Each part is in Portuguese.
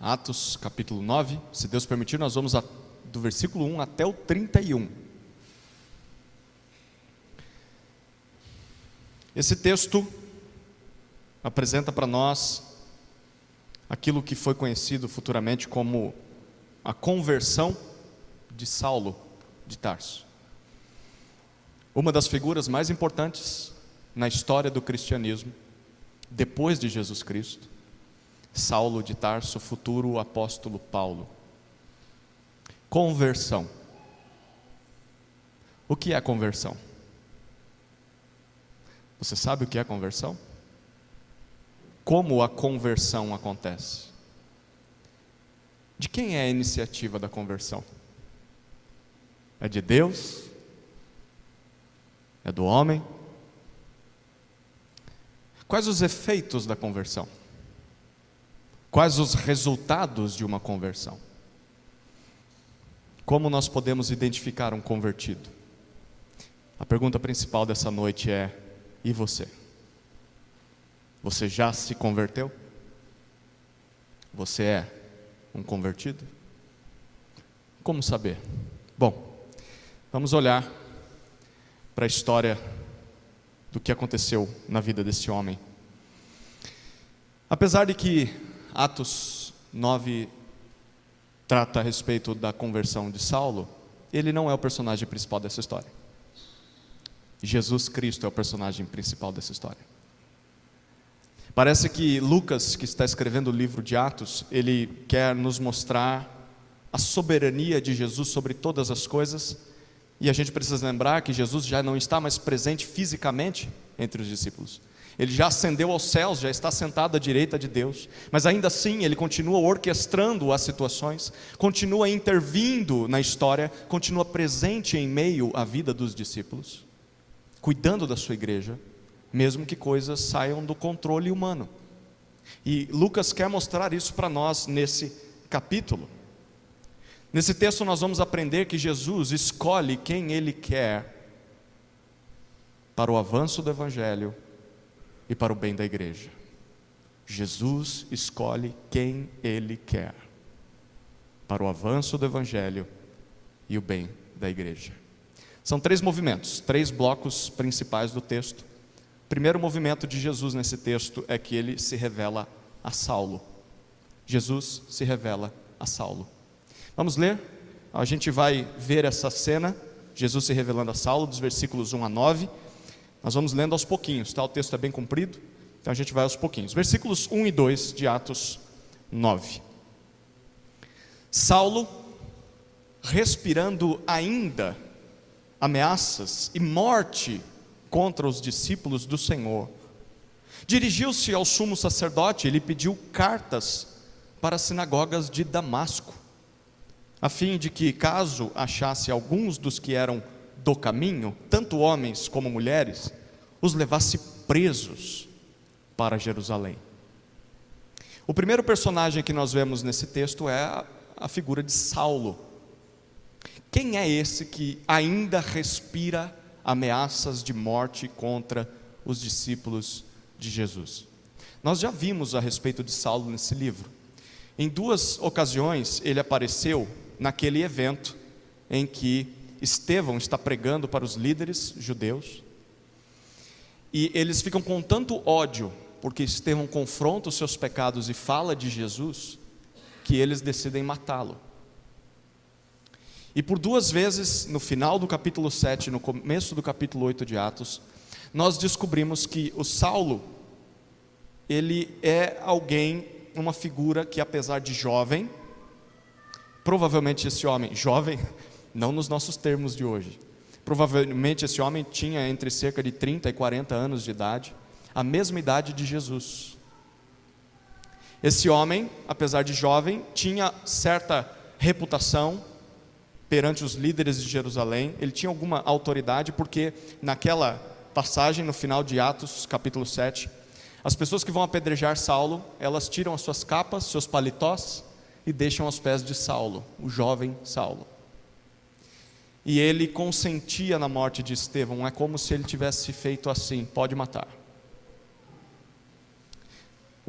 Atos capítulo 9. Se Deus permitir, nós vamos do versículo 1 até o 31. Esse texto apresenta para nós aquilo que foi conhecido futuramente como a conversão de Saulo de Tarso. Uma das figuras mais importantes na história do cristianismo, depois de Jesus Cristo, Saulo de Tarso, futuro apóstolo Paulo. Conversão. O que é conversão? Você sabe o que é conversão? Como a conversão acontece? De quem é a iniciativa da conversão? É de Deus? É do homem? Quais os efeitos da conversão? Quais os resultados de uma conversão? Como nós podemos identificar um convertido? A pergunta principal dessa noite é: e você? Você já se converteu? Você é um convertido? Como saber? Bom, vamos olhar para a história do que aconteceu na vida desse homem. Apesar de que Atos 9 trata a respeito da conversão de Saulo, ele não é o personagem principal dessa história. Jesus Cristo é o personagem principal dessa história. Parece que Lucas, que está escrevendo o livro de Atos, ele quer nos mostrar a soberania de Jesus sobre todas as coisas, e a gente precisa lembrar que Jesus já não está mais presente fisicamente entre os discípulos. Ele já ascendeu aos céus, já está sentado à direita de Deus, mas ainda assim ele continua orquestrando as situações, continua intervindo na história, continua presente em meio à vida dos discípulos, cuidando da sua igreja, mesmo que coisas saiam do controle humano. E Lucas quer mostrar isso para nós nesse capítulo. Nesse texto nós vamos aprender que Jesus escolhe quem Ele quer para o avanço do Evangelho e para o bem da igreja. Jesus escolhe quem Ele quer para o avanço do Evangelho e o bem da igreja. São 3 movimentos, 3 blocos principais do texto. O primeiro movimento de Jesus nesse texto é que Ele se revela a Saulo. Jesus se revela a Saulo. Vamos ler? A gente vai ver essa cena, Jesus se revelando a Saulo, dos versículos 1 a 9. Nós vamos lendo aos pouquinhos, tá? O texto é bem comprido, então a gente vai aos pouquinhos. Versículos 1 e 2 de Atos 9. Saulo, respirando ainda ameaças e morte contra os discípulos do Senhor, dirigiu-se ao sumo sacerdote e lhe pediu cartas para as sinagogas de Damasco, a fim de que, caso achasse alguns dos que eram do caminho, tanto homens como mulheres, os levasse presos para Jerusalém. O primeiro personagem que nós vemos nesse texto é a figura de Saulo. Quem é esse que ainda respira ameaças de morte contra os discípulos de Jesus? Nós já vimos a respeito de Saulo nesse livro. Em 2 ocasiões ele apareceu naquele evento em que Estevão está pregando para os líderes judeus, e eles ficam com tanto ódio, porque Estevão confronta os seus pecados e fala de Jesus, que eles decidem matá-lo. E por 2 vezes, no final do capítulo 7 e no começo do capítulo 8 de Atos, nós descobrimos que o Saulo, ele é alguém, uma figura que, apesar de jovem, provavelmente esse homem, jovem, não nos nossos termos de hoje, provavelmente esse homem tinha entre cerca de 30 e 40 anos de idade, a mesma idade de Jesus. Esse homem, apesar de jovem, tinha certa reputação perante os líderes de Jerusalém, ele tinha alguma autoridade, porque naquela passagem, no final de Atos, capítulo 7, as pessoas que vão apedrejar Saulo, elas tiram as suas capas, seus paletós, e deixam aos pés de Saulo, o jovem Saulo. E ele consentia na morte de Estevão, é como se ele tivesse feito assim: pode matar.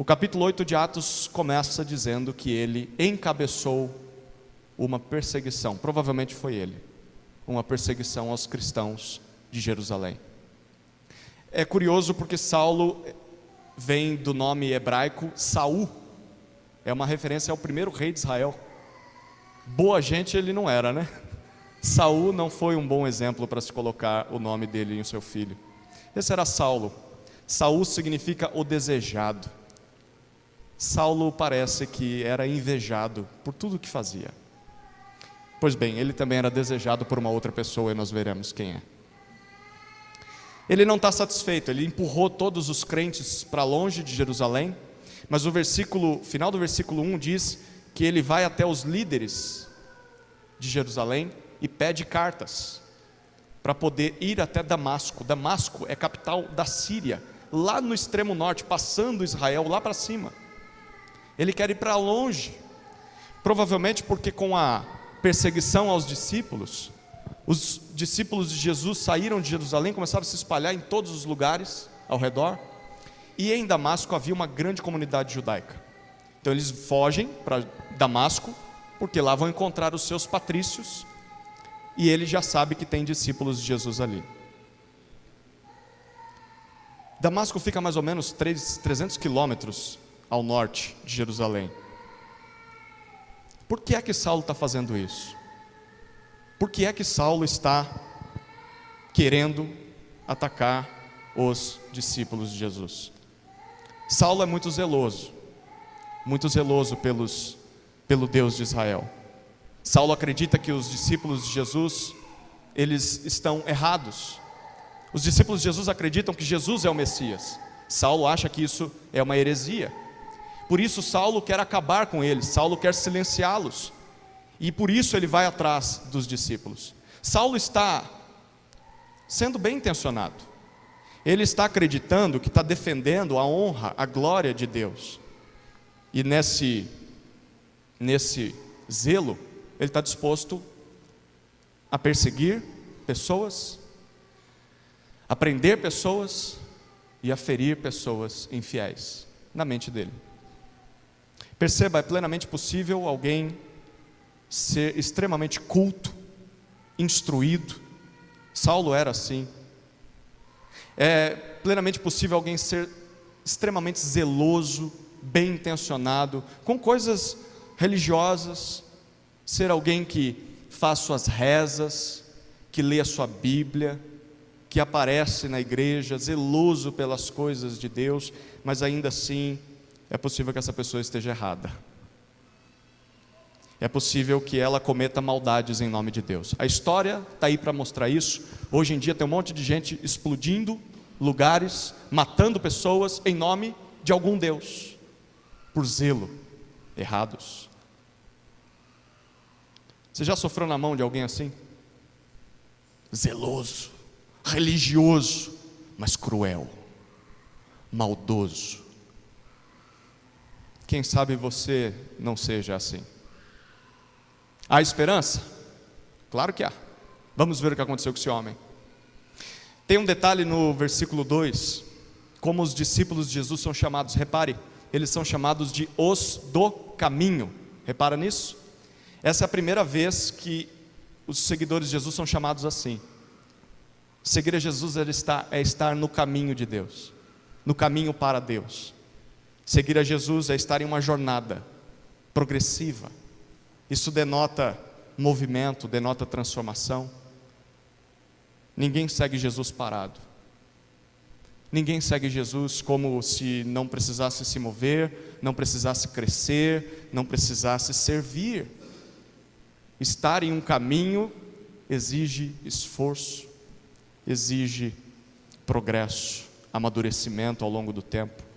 O capítulo 8 de Atos começa dizendo que ele encabeçou uma perseguição, provavelmente foi ele, uma perseguição aos cristãos de Jerusalém. É curioso porque Saulo vem do nome hebraico Saul, é uma referência ao primeiro rei de Israel. Boa gente ele não era, né? Saul não foi um bom exemplo para se colocar o nome dele em seu filho. Esse era Saulo. Saul significa o desejado. Saulo parece que era invejado por tudo que fazia. Pois bem, ele também era desejado por uma outra pessoa e nós veremos quem é. Ele não está satisfeito, ele empurrou todos os crentes para longe de Jerusalém, mas o final do versículo 1 diz que ele vai até os líderes de Jerusalém e pede cartas para poder ir até Damasco. Damasco é capital da Síria, lá no extremo norte, passando Israel lá para cima. Ele quer ir para longe, provavelmente porque com a perseguição aos discípulos, os discípulos de Jesus saíram de Jerusalém, começaram a se espalhar em todos os lugares ao redor, e em Damasco havia uma grande comunidade judaica. Então eles fogem para Damasco, porque lá vão encontrar os seus patrícios, e ele já sabe que tem discípulos de Jesus ali. Damasco fica a mais ou menos 300 quilômetros ao norte de Jerusalém. Por que é que Saulo está fazendo isso? Por que é que Saulo está querendo atacar os discípulos de Jesus? Saulo é muito zeloso pelo Deus de Israel. Saulo acredita que os discípulos de Jesus, eles estão errados. Os discípulos de Jesus acreditam que Jesus é o Messias. Saulo acha que isso é uma heresia. Por isso Saulo quer acabar com eles, Saulo quer silenciá-los. E por isso ele vai atrás dos discípulos. Saulo está sendo bem intencionado. Ele está acreditando que está defendendo a honra, a glória de Deus. E nesse zelo, ele está disposto a perseguir pessoas, a prender pessoas e a ferir pessoas infiéis na mente dele. Perceba, é plenamente possível alguém ser extremamente culto, instruído. Saulo era assim. É plenamente possível alguém ser extremamente zeloso, bem intencionado, com coisas religiosas, ser alguém que faz suas rezas, que lê a sua Bíblia, que aparece na igreja, zeloso pelas coisas de Deus, mas ainda assim é possível que essa pessoa esteja errada. É possível que ela cometa maldades em nome de Deus. A história está aí para mostrar isso. Hoje em dia tem um monte de gente explodindo lugares, matando pessoas em nome de algum Deus, por zelo, errados. Você já sofreu na mão de alguém assim? Zeloso, religioso, mas cruel, maldoso. Quem sabe você não seja assim. Há esperança? Claro que há. Vamos ver o que aconteceu com esse homem. Tem um detalhe no versículo 2, como os discípulos de Jesus são chamados. Repare, eles são chamados de os do caminho. Repara nisso? Essa é a primeira vez que os seguidores de Jesus são chamados assim. Seguir a Jesus é estar no caminho de Deus, no caminho para Deus. Seguir a Jesus é estar em uma jornada progressiva. Isso denota movimento, denota transformação. Ninguém segue Jesus parado. Ninguém segue Jesus como se não precisasse se mover, não precisasse crescer, não precisasse servir. Estar em um caminho exige esforço, exige progresso, amadurecimento ao longo do tempo.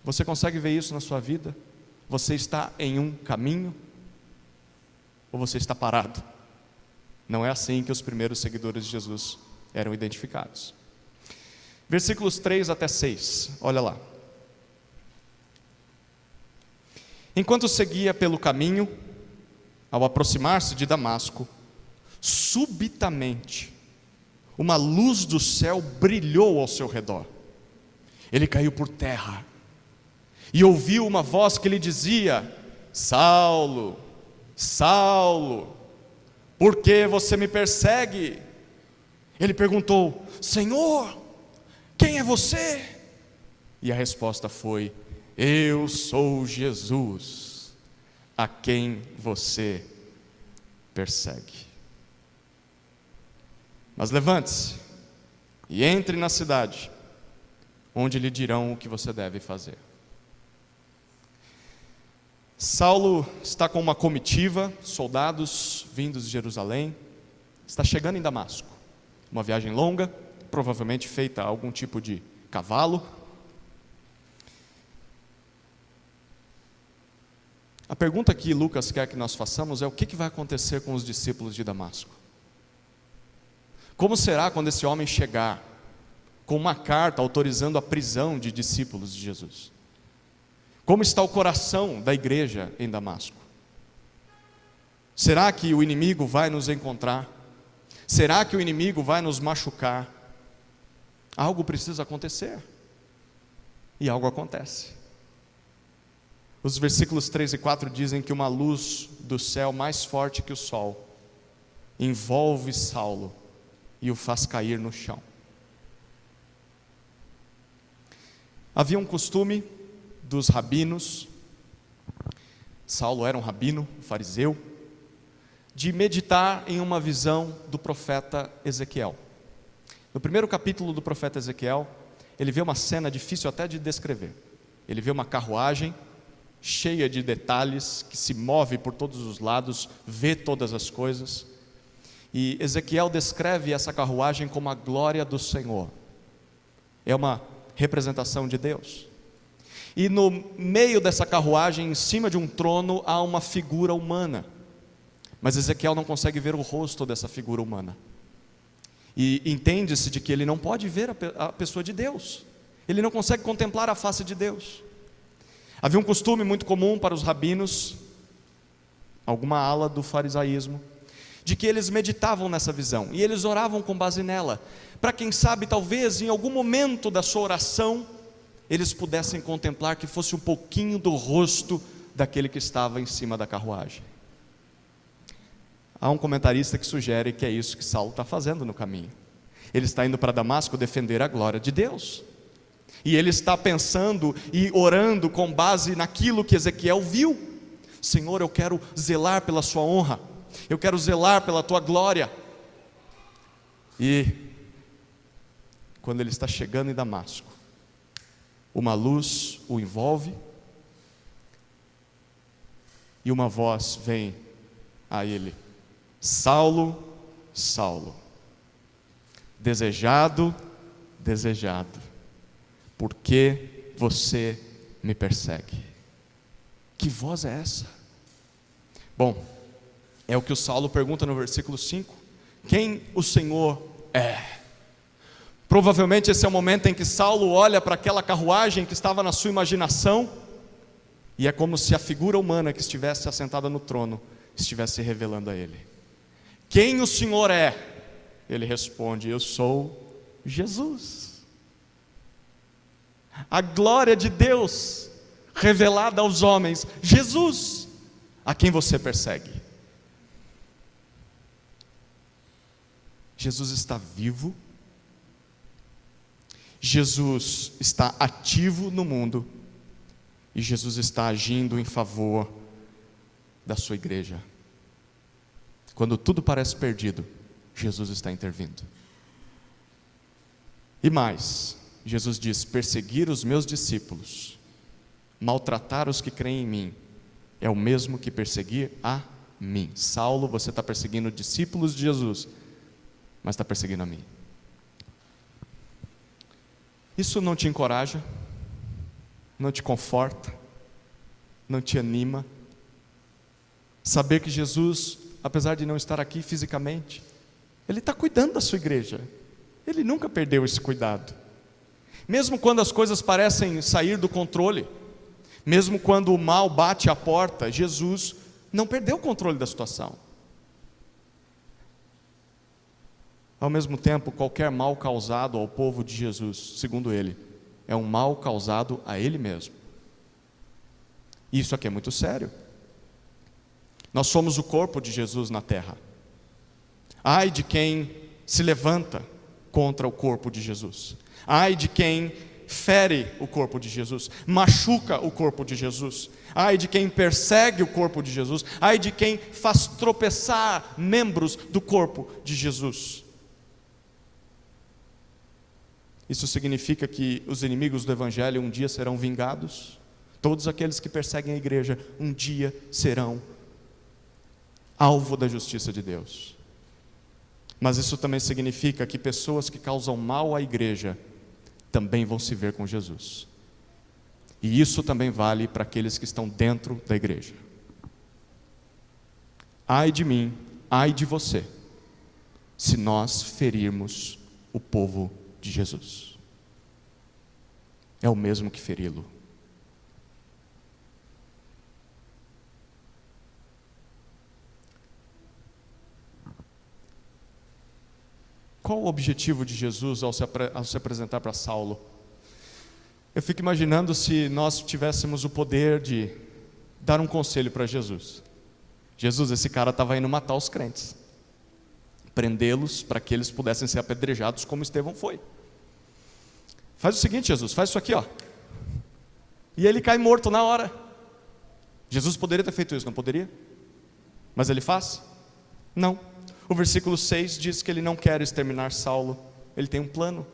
Você consegue ver isso na sua vida? Você está em um caminho? Ou você está parado? Não é assim que os primeiros seguidores de Jesus eram identificados. Versículos 3 até 6, olha lá. Enquanto seguia pelo caminho, ao aproximar-se de Damasco, subitamente, uma luz do céu brilhou ao seu redor. Ele caiu por terra e ouviu uma voz que lhe dizia: Saulo, Saulo, por que você me persegue? Ele perguntou: Senhor, quem é você? E a resposta foi: eu sou Jesus, a quem você persegue. Mas levante-se e entre na cidade, onde lhe dirão o que você deve fazer. Saulo está com uma comitiva, soldados vindos de Jerusalém, está chegando em Damasco. Uma viagem longa, provavelmente feita a algum tipo de cavalo. A pergunta que Lucas quer que nós façamos é: o que vai acontecer com os discípulos de Damasco? Como será quando esse homem chegar com uma carta autorizando a prisão de discípulos de Jesus? Como está o coração da igreja em Damasco? Será que o inimigo vai nos encontrar? Será que o inimigo vai nos machucar? Algo precisa acontecer. E algo acontece. Os versículos 3 e 4 dizem que uma luz do céu mais forte que o sol envolve Saulo e o faz cair no chão. Havia um costume dos rabinos, Saulo era um rabino, um fariseu, de meditar em uma visão do profeta Ezequiel. No primeiro capítulo do profeta Ezequiel, ele vê uma cena difícil até de descrever. Ele vê uma carruagem cheia de detalhes, que se move por todos os lados, vê todas as coisas. E Ezequiel descreve essa carruagem como a glória do Senhor. É uma representação de Deus. E no meio dessa carruagem, em cima de um trono, há uma figura humana. Mas Ezequiel não consegue ver o rosto dessa figura humana. E entende-se de que ele não pode ver a pessoa de Deus. Ele não consegue contemplar a face de Deus. Havia um costume muito comum para os rabinos, alguma ala do farisaísmo, de que eles meditavam nessa visão, e eles oravam com base nela, para quem sabe, talvez, em algum momento da sua oração, eles pudessem contemplar que fosse um pouquinho do rosto daquele que estava em cima da carruagem. Há um comentarista que sugere que é isso que Saulo está fazendo no caminho. Ele está indo para Damasco defender a glória de Deus. E ele está pensando e orando com base naquilo que Ezequiel viu. Senhor, eu quero zelar pela sua honra. Eu quero zelar pela tua glória. E quando ele está chegando em Damasco, uma luz o envolve e uma voz vem a ele: Saulo, Saulo, desejado, desejado, por que você me persegue? Que voz é essa? Bom, é o que o Saulo pergunta no versículo 5: quem o Senhor é? Provavelmente esse é o momento em que Saulo olha para aquela carruagem que estava na sua imaginação, e é como se a figura humana que estivesse assentada no trono estivesse revelando a ele. Quem o Senhor é? Ele responde: eu sou Jesus. A glória de Deus revelada aos homens, Jesus, a quem você persegue. Jesus está vivo, Jesus está ativo no mundo, e Jesus está agindo em favor da sua igreja. Quando tudo parece perdido, Jesus está intervindo. E mais, Jesus diz: perseguir os meus discípulos, maltratar os que creem em mim, é o mesmo que perseguir a mim. Saulo, você está perseguindo discípulos de Jesus, mas está perseguindo a mim. Isso não te encoraja? Não te conforta? Não te anima? Saber que Jesus, apesar de não estar aqui fisicamente, Ele está cuidando da sua igreja. Ele nunca perdeu esse cuidado. Mesmo quando as coisas parecem sair do controle, mesmo quando o mal bate à porta, Jesus não perdeu o controle da situação. Ao mesmo tempo, qualquer mal causado ao povo de Jesus, segundo ele, é um mal causado a ele mesmo. Isso aqui é muito sério. Nós somos o corpo de Jesus na terra. Ai de quem se levanta contra o corpo de Jesus. Ai de quem fere o corpo de Jesus, machuca o corpo de Jesus. Ai de quem persegue o corpo de Jesus. Ai de quem faz tropeçar membros do corpo de Jesus. Isso significa que os inimigos do Evangelho um dia serão vingados. Todos aqueles que perseguem a igreja um dia serão alvo da justiça de Deus. Mas isso também significa que pessoas que causam mal à igreja também vão se ver com Jesus. E isso também vale para aqueles que estão dentro da igreja. Ai de mim, ai de você, se nós ferirmos o povo de Jesus. É o mesmo que feri-lo. Qual o objetivo de Jesus ao se apresentar para Saulo? Eu fico imaginando se nós tivéssemos o poder de dar um conselho para Jesus. Jesus, esse cara estava indo matar os crentes, prendê-los para que eles pudessem ser apedrejados como Estevão foi. Faz o seguinte, Jesus, faz isso aqui, ó. E ele cai morto na hora. Jesus poderia ter feito isso, não poderia? Mas ele faz? Não. O versículo 6 diz que ele não quer exterminar Saulo. Ele tem um plano,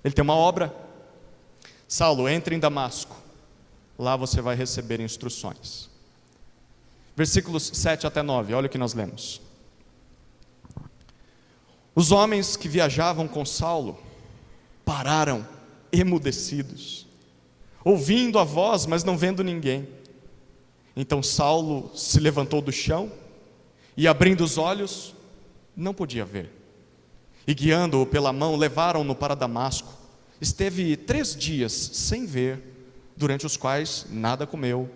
ele tem uma obra. Saulo, entre em Damasco, lá você vai receber instruções. Versículos 7 até 9, olha o que nós lemos. Os homens que viajavam com Saulo pararam emudecidos, ouvindo a voz, mas não vendo ninguém. Então Saulo se levantou do chão e, abrindo os olhos, não podia ver. E guiando-o pela mão, levaram-no para Damasco. Esteve 3 dias sem ver, durante os quais nada comeu,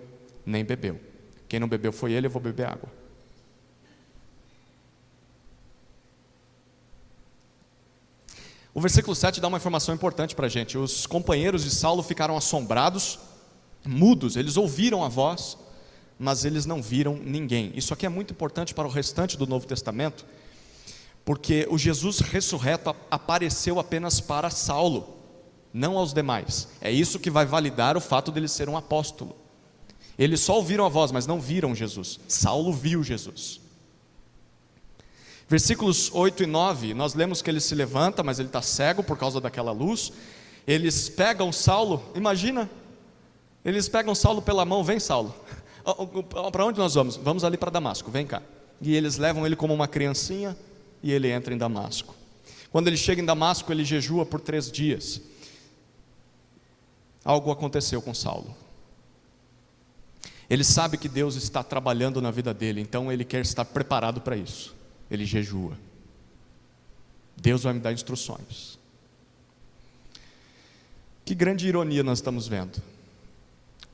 nem bebeu. Quem não bebeu foi ele, eu vou beber água. O versículo 7 dá uma informação importante para a gente. Os companheiros de Saulo ficaram assombrados, mudos, eles ouviram a voz, mas eles não viram ninguém. Isso aqui é muito importante para o restante do Novo Testamento, porque o Jesus ressurreto apareceu apenas para Saulo, não aos demais. É isso que vai validar o fato dele ser um apóstolo. Eles só ouviram a voz, mas não viram Jesus. Saulo viu Jesus. Versículos 8 e 9, nós lemos que ele se levanta, mas ele está cego por causa daquela luz. Eles pegam Saulo, imagina, eles pegam Saulo pela mão, vem Saulo, para onde nós vamos? Vamos ali para Damasco, vem cá. E eles levam ele como uma criancinha, e ele entra em Damasco. Quando ele chega em Damasco, ele jejua por 3 dias. Algo aconteceu com Saulo. Ele sabe que Deus está trabalhando na vida dele, então ele quer estar preparado para isso. Ele jejua. Deus vai me dar instruções. Que grande ironia nós estamos vendo.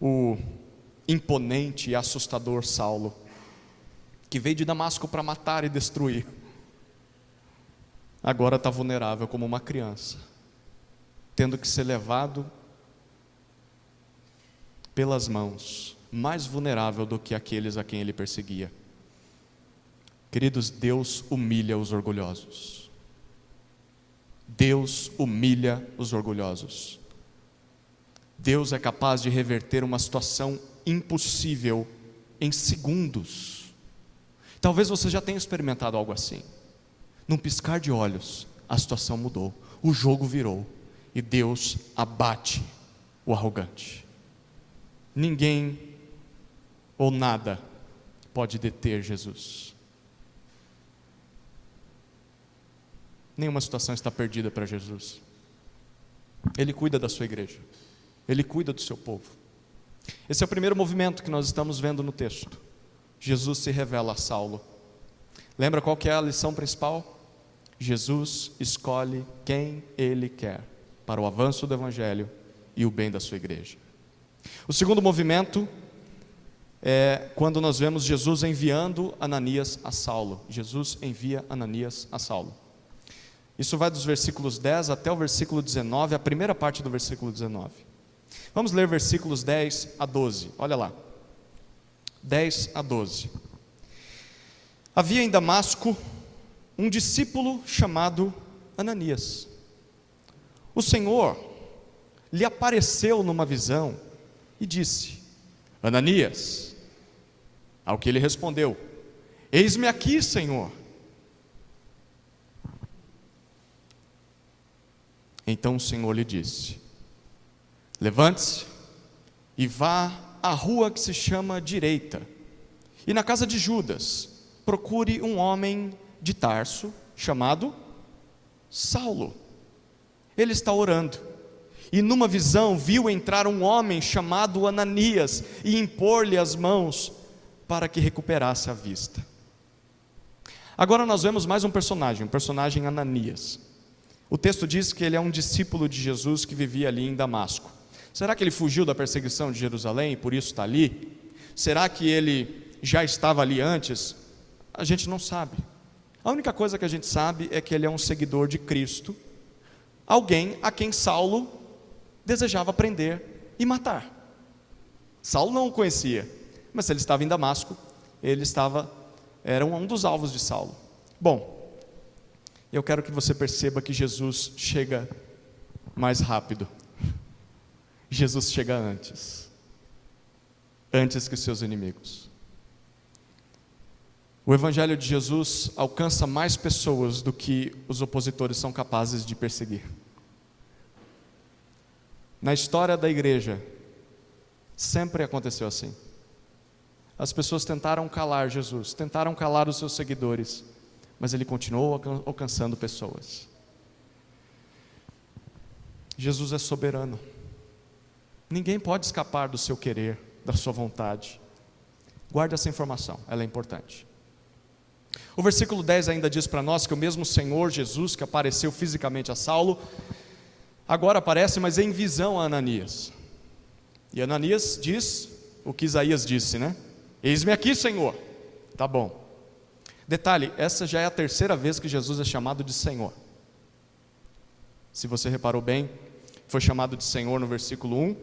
O imponente e assustador Saulo, que veio de Damasco para matar e destruir, agora está vulnerável como uma criança, tendo que ser levado pelas mãos, mais vulnerável do que aqueles a quem ele perseguia. Queridos, Deus humilha os orgulhosos. Deus humilha os orgulhosos. Deus é capaz de reverter uma situação impossível em segundos. Talvez você já tenha experimentado algo assim. Num piscar de olhos, a situação mudou, o jogo virou, e Deus abate o arrogante. Ninguém ou nada pode deter Jesus. Nenhuma situação está perdida para Jesus. Ele cuida da sua igreja, Ele cuida do seu povo. Esse é o primeiro movimento que nós estamos vendo no texto. Jesus se revela a Saulo. Lembra qual que é a lição principal? Jesus escolhe quem Ele quer para o avanço do Evangelho e o bem da sua igreja. O segundo movimento é quando nós vemos Jesus enviando Ananias a Saulo. Jesus envia Ananias a Saulo. Isso vai dos versículos 10 até o versículo 19, a primeira parte do versículo 19. Vamos ler versículos 10 a 12, olha lá. 10 a 12. Havia em Damasco um discípulo chamado Ananias. O Senhor lhe apareceu numa visão e disse: Ananias. Ao que ele respondeu: Eis-me aqui, Senhor. Então o Senhor lhe disse: Levante-se e vá à rua que se chama Direita, e na casa de Judas procure um homem de Tarso chamado Saulo. Ele está orando, e numa visão viu entrar um homem chamado Ananias e impor-lhe as mãos para que recuperasse a vista. Agora nós vemos mais um personagem, o personagem Ananias. O texto diz que ele é um discípulo de Jesus que vivia ali em Damasco. Será que ele fugiu da perseguição de Jerusalém e por isso está ali? Será que ele já estava ali antes? A gente não sabe. A única coisa que a gente sabe é que ele é um seguidor de Cristo, alguém a quem Saulo desejava prender e matar. Saulo não o conhecia, mas se ele estava em Damasco, era um dos alvos de Saulo. Bom, eu quero que você perceba que Jesus chega mais rápido. Jesus chega antes que os seus inimigos. O Evangelho de Jesus alcança mais pessoas do que os opositores são capazes de perseguir. Na história da igreja, sempre aconteceu assim. As pessoas tentaram calar Jesus, tentaram calar os seus seguidores, mas ele continuou alcançando pessoas. Jesus é soberano. Ninguém pode escapar do seu querer, da sua vontade. Guarde essa informação, ela é importante. O versículo 10 ainda diz para nós que o mesmo Senhor Jesus que apareceu fisicamente a Saulo, agora aparece, mas em visão a Ananias. E Ananias diz o que Isaías disse, né? Eis-me aqui, Senhor. Tá bom. Detalhe, essa já é a terceira vez que Jesus é chamado de Senhor. Se você reparou bem, foi chamado de Senhor no versículo 1,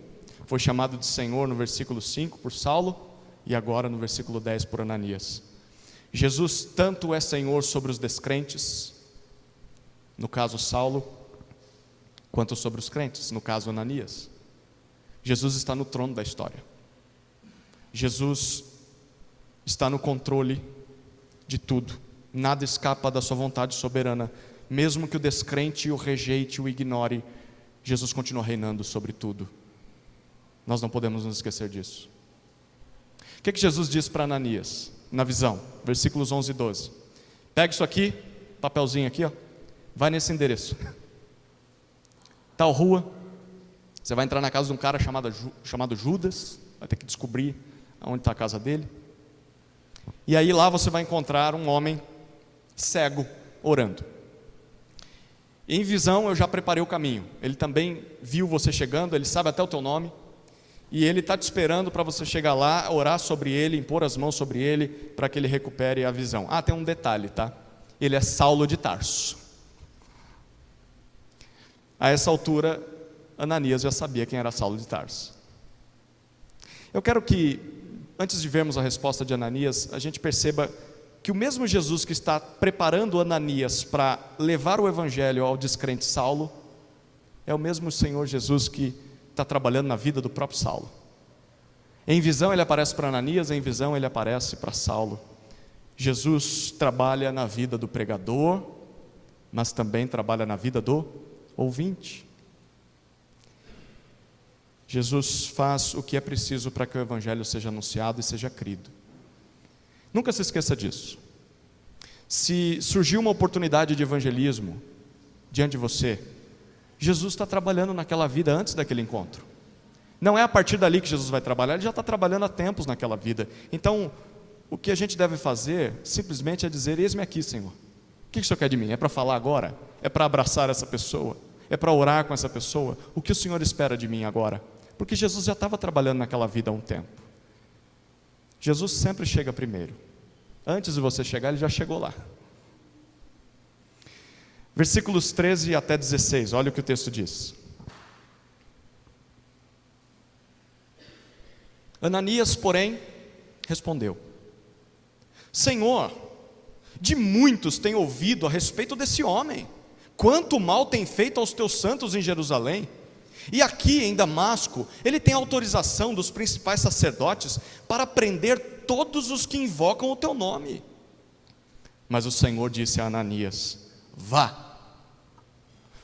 foi chamado de Senhor no versículo 5 por Saulo, e agora no versículo 10 por Ananias. Jesus tanto é Senhor sobre os descrentes, no caso Saulo, quanto sobre os crentes, no caso Ananias. Jesus está no trono da história. Jesus está no controle de tudo. Nada escapa da sua vontade soberana. Mesmo que o descrente o rejeite, o ignore, Jesus continua reinando sobre tudo. Nós não podemos nos esquecer disso. O que Jesus diz para Ananias na visão? Versículos 11 e 12. Pega isso aqui, papelzinho aqui, ó, vai nesse endereço. Tal rua, você vai entrar na casa de um cara chamado Judas, vai ter que descobrir onde está a casa dele. E aí lá você vai encontrar um homem cego orando. Em visão eu já preparei o caminho. Ele também viu você chegando, ele sabe até o teu nome. E ele está te esperando para você chegar lá, orar sobre ele, impor as mãos sobre ele, para que ele recupere a visão. Ah, tem um detalhe, tá? Ele é Saulo de Tarso. A essa altura, Ananias já sabia quem era Saulo de Tarso. Eu quero que, antes de vermos a resposta de Ananias, a gente perceba que o mesmo Jesus que está preparando Ananias para levar o evangelho ao descrente Saulo, é o mesmo Senhor Jesus que está trabalhando na vida do próprio Saulo. Em visão ele aparece para Ananias, em visão ele aparece para Saulo. Jesus trabalha na vida do pregador, mas também trabalha na vida do ouvinte. Jesus faz o que é preciso para que o evangelho seja anunciado e seja crido. Nunca se esqueça disso. Se surgiu uma oportunidade de evangelismo diante de você, Jesus está trabalhando naquela vida antes daquele encontro. Não é a partir dali que Jesus vai trabalhar, ele já está trabalhando há tempos naquela vida. Então, o que a gente deve fazer, simplesmente é dizer, eis-me aqui, Senhor. O que o Senhor quer de mim? É para falar agora? É para abraçar essa pessoa? É para orar com essa pessoa? O que o Senhor espera de mim agora? Porque Jesus já estava trabalhando naquela vida há um tempo. Jesus sempre chega primeiro. Antes de você chegar, ele já chegou lá. Versículos 13 até 16, olha o que o texto diz. Ananias, porém, respondeu: Senhor, de muitos tenho ouvido a respeito desse homem, quanto mal tem feito aos teus santos em Jerusalém. E aqui em Damasco, ele tem autorização dos principais sacerdotes para prender todos os que invocam o teu nome. Mas o Senhor disse a Ananias: vá,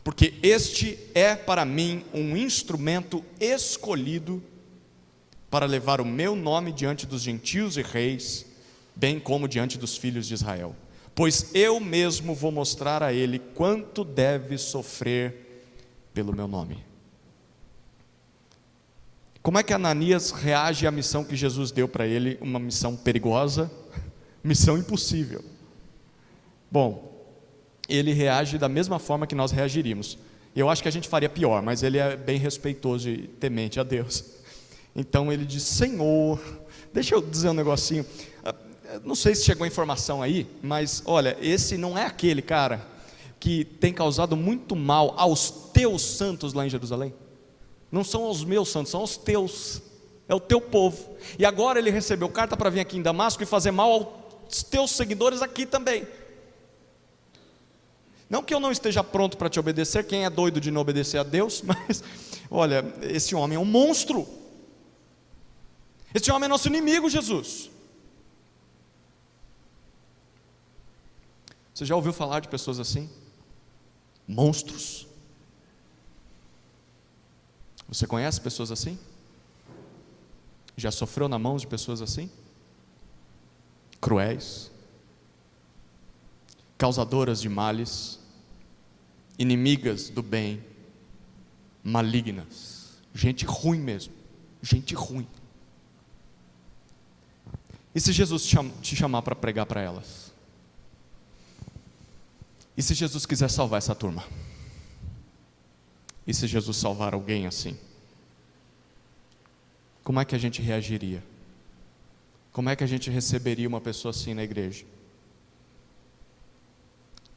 porque este é para mim um instrumento escolhido para levar o meu nome diante dos gentios e reis, bem como diante dos filhos de Israel. Pois eu mesmo vou mostrar a ele quanto deve sofrer pelo meu nome. Como é que Ananias reage à missão que Jesus deu para ele? Uma missão perigosa, missão impossível. Bom, ele reage da mesma forma que nós reagiríamos. Eu acho que a gente faria pior, mas ele é bem respeitoso e temente a Deus. Então ele diz: Senhor, deixa eu dizer um negocinho. Não sei se chegou a informação aí, mas olha, esse não é aquele cara que tem causado muito mal aos teus santos lá em Jerusalém. Não são os meus santos, são os teus. É o teu povo. E agora ele recebeu carta para vir aqui em Damasco e fazer mal aos teus seguidores aqui também. Não que eu não esteja pronto para te obedecer, quem é doido de não obedecer a Deus, mas olha, esse homem é um monstro. Esse homem é nosso inimigo, Jesus. Você já ouviu falar de pessoas assim? Monstros. Você conhece pessoas assim? Já sofreu na mão de pessoas assim? Cruéis, causadoras de males, inimigas do bem, malignas, gente ruim mesmo, gente ruim. E se Jesus te chamar para pregar para elas? E se Jesus quiser salvar essa turma? E se Jesus salvar alguém assim? Como é que a gente reagiria? Como é que a gente receberia uma pessoa assim na igreja?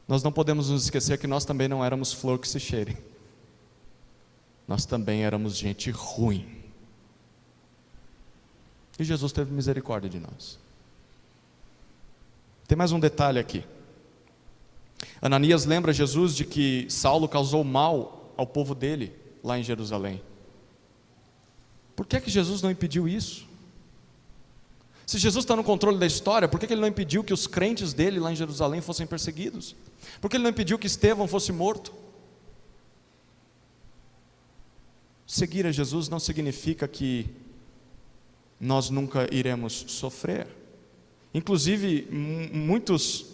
Nós não podemos nos esquecer que nós também não éramos flor que se cheire. Nós também éramos gente ruim. E Jesus teve misericórdia de nós. Tem mais um detalhe aqui. Ananias lembra Jesus de que Saulo causou mal ao povo dele lá em Jerusalém. Por que Jesus não impediu isso? Se Jesus está no controle da história, por que ele não impediu que os crentes dele lá em Jerusalém fossem perseguidos? Por que ele não impediu que Estevão fosse morto? Seguir a Jesus não significa que nós nunca iremos sofrer. Inclusive, muitos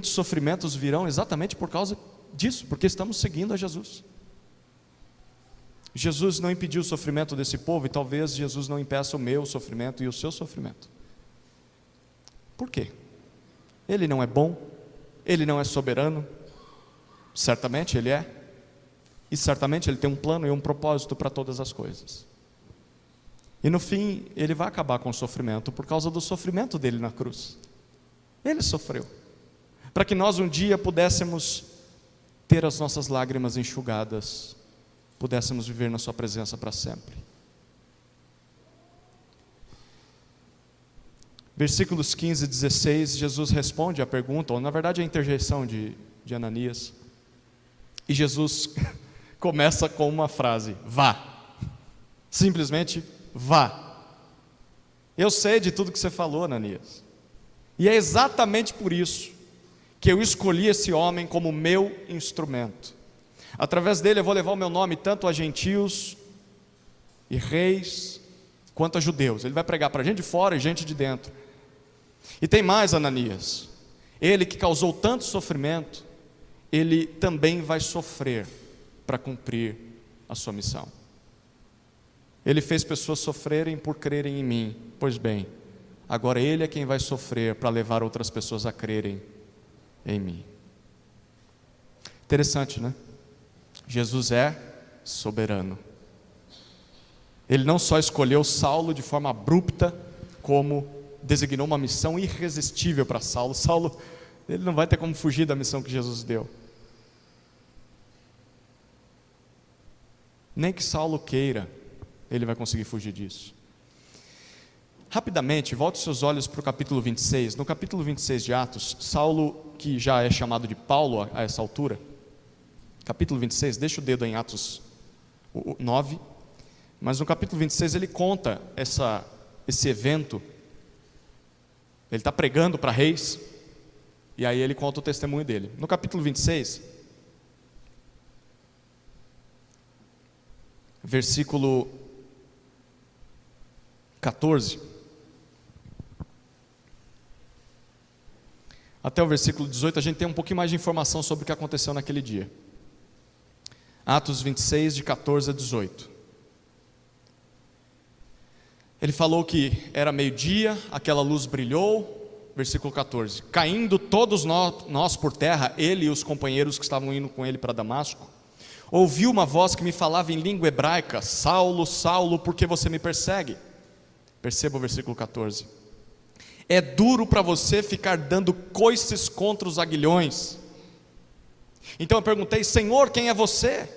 sofrimentos virão exatamente por causa disso, porque estamos seguindo a Jesus. Jesus não impediu o sofrimento desse povo, e talvez Jesus não impeça o meu sofrimento e o seu sofrimento. Por quê? Ele não é bom, ele não é soberano, certamente ele é, e certamente ele tem um plano e um propósito para todas as coisas. E no fim, ele vai acabar com o sofrimento por causa do sofrimento dele na cruz. Ele sofreu, para que nós um dia pudéssemos ter as nossas lágrimas enxugadas, pudéssemos viver na sua presença para sempre. Versículos 15 e 16, Jesus responde à pergunta, ou na verdade a interjeição de Ananias. E Jesus começa com uma frase: vá. Simplesmente, vá. Eu sei de tudo que você falou, Ananias. E é exatamente por isso que eu escolhi esse homem como meu instrumento. Através dele eu vou levar o meu nome tanto a gentios e reis, quanto a judeus. Ele vai pregar para gente de fora e gente de dentro. E tem mais, Ananias. Ele que causou tanto sofrimento, ele também vai sofrer para cumprir a sua missão. Ele fez pessoas sofrerem por crerem em mim. Pois bem, agora ele é quem vai sofrer para levar outras pessoas a crerem em mim. Interessante, né? Jesus é soberano. Ele não só escolheu Saulo de forma abrupta, como designou uma missão irresistível para Saulo. Saulo, ele não vai ter como fugir da missão que Jesus deu. Nem que Saulo queira, ele vai conseguir fugir disso. Rapidamente, volte seus olhos para o capítulo 26. No capítulo 26 de Atos, Saulo, que já é chamado de Paulo a essa altura, capítulo 26, deixa o dedo em Atos 9, mas no capítulo 26 ele conta esse evento. Ele está pregando para reis, e aí ele conta o testemunho dele. No capítulo 26, versículo 14, até o versículo 18, a gente tem um pouquinho mais de informação sobre o que aconteceu naquele dia. Atos 26, de 14 a 18. Ele falou que era meio-dia, aquela luz brilhou, versículo 14. Caindo todos nós por terra, ele e os companheiros que estavam indo com ele para Damasco, ouviu uma voz que me falava em língua hebraica: Saulo, Saulo, por que você me persegue? Perceba o versículo 14. É duro para você ficar dando coices contra os aguilhões. Então eu perguntei: Senhor, quem é você?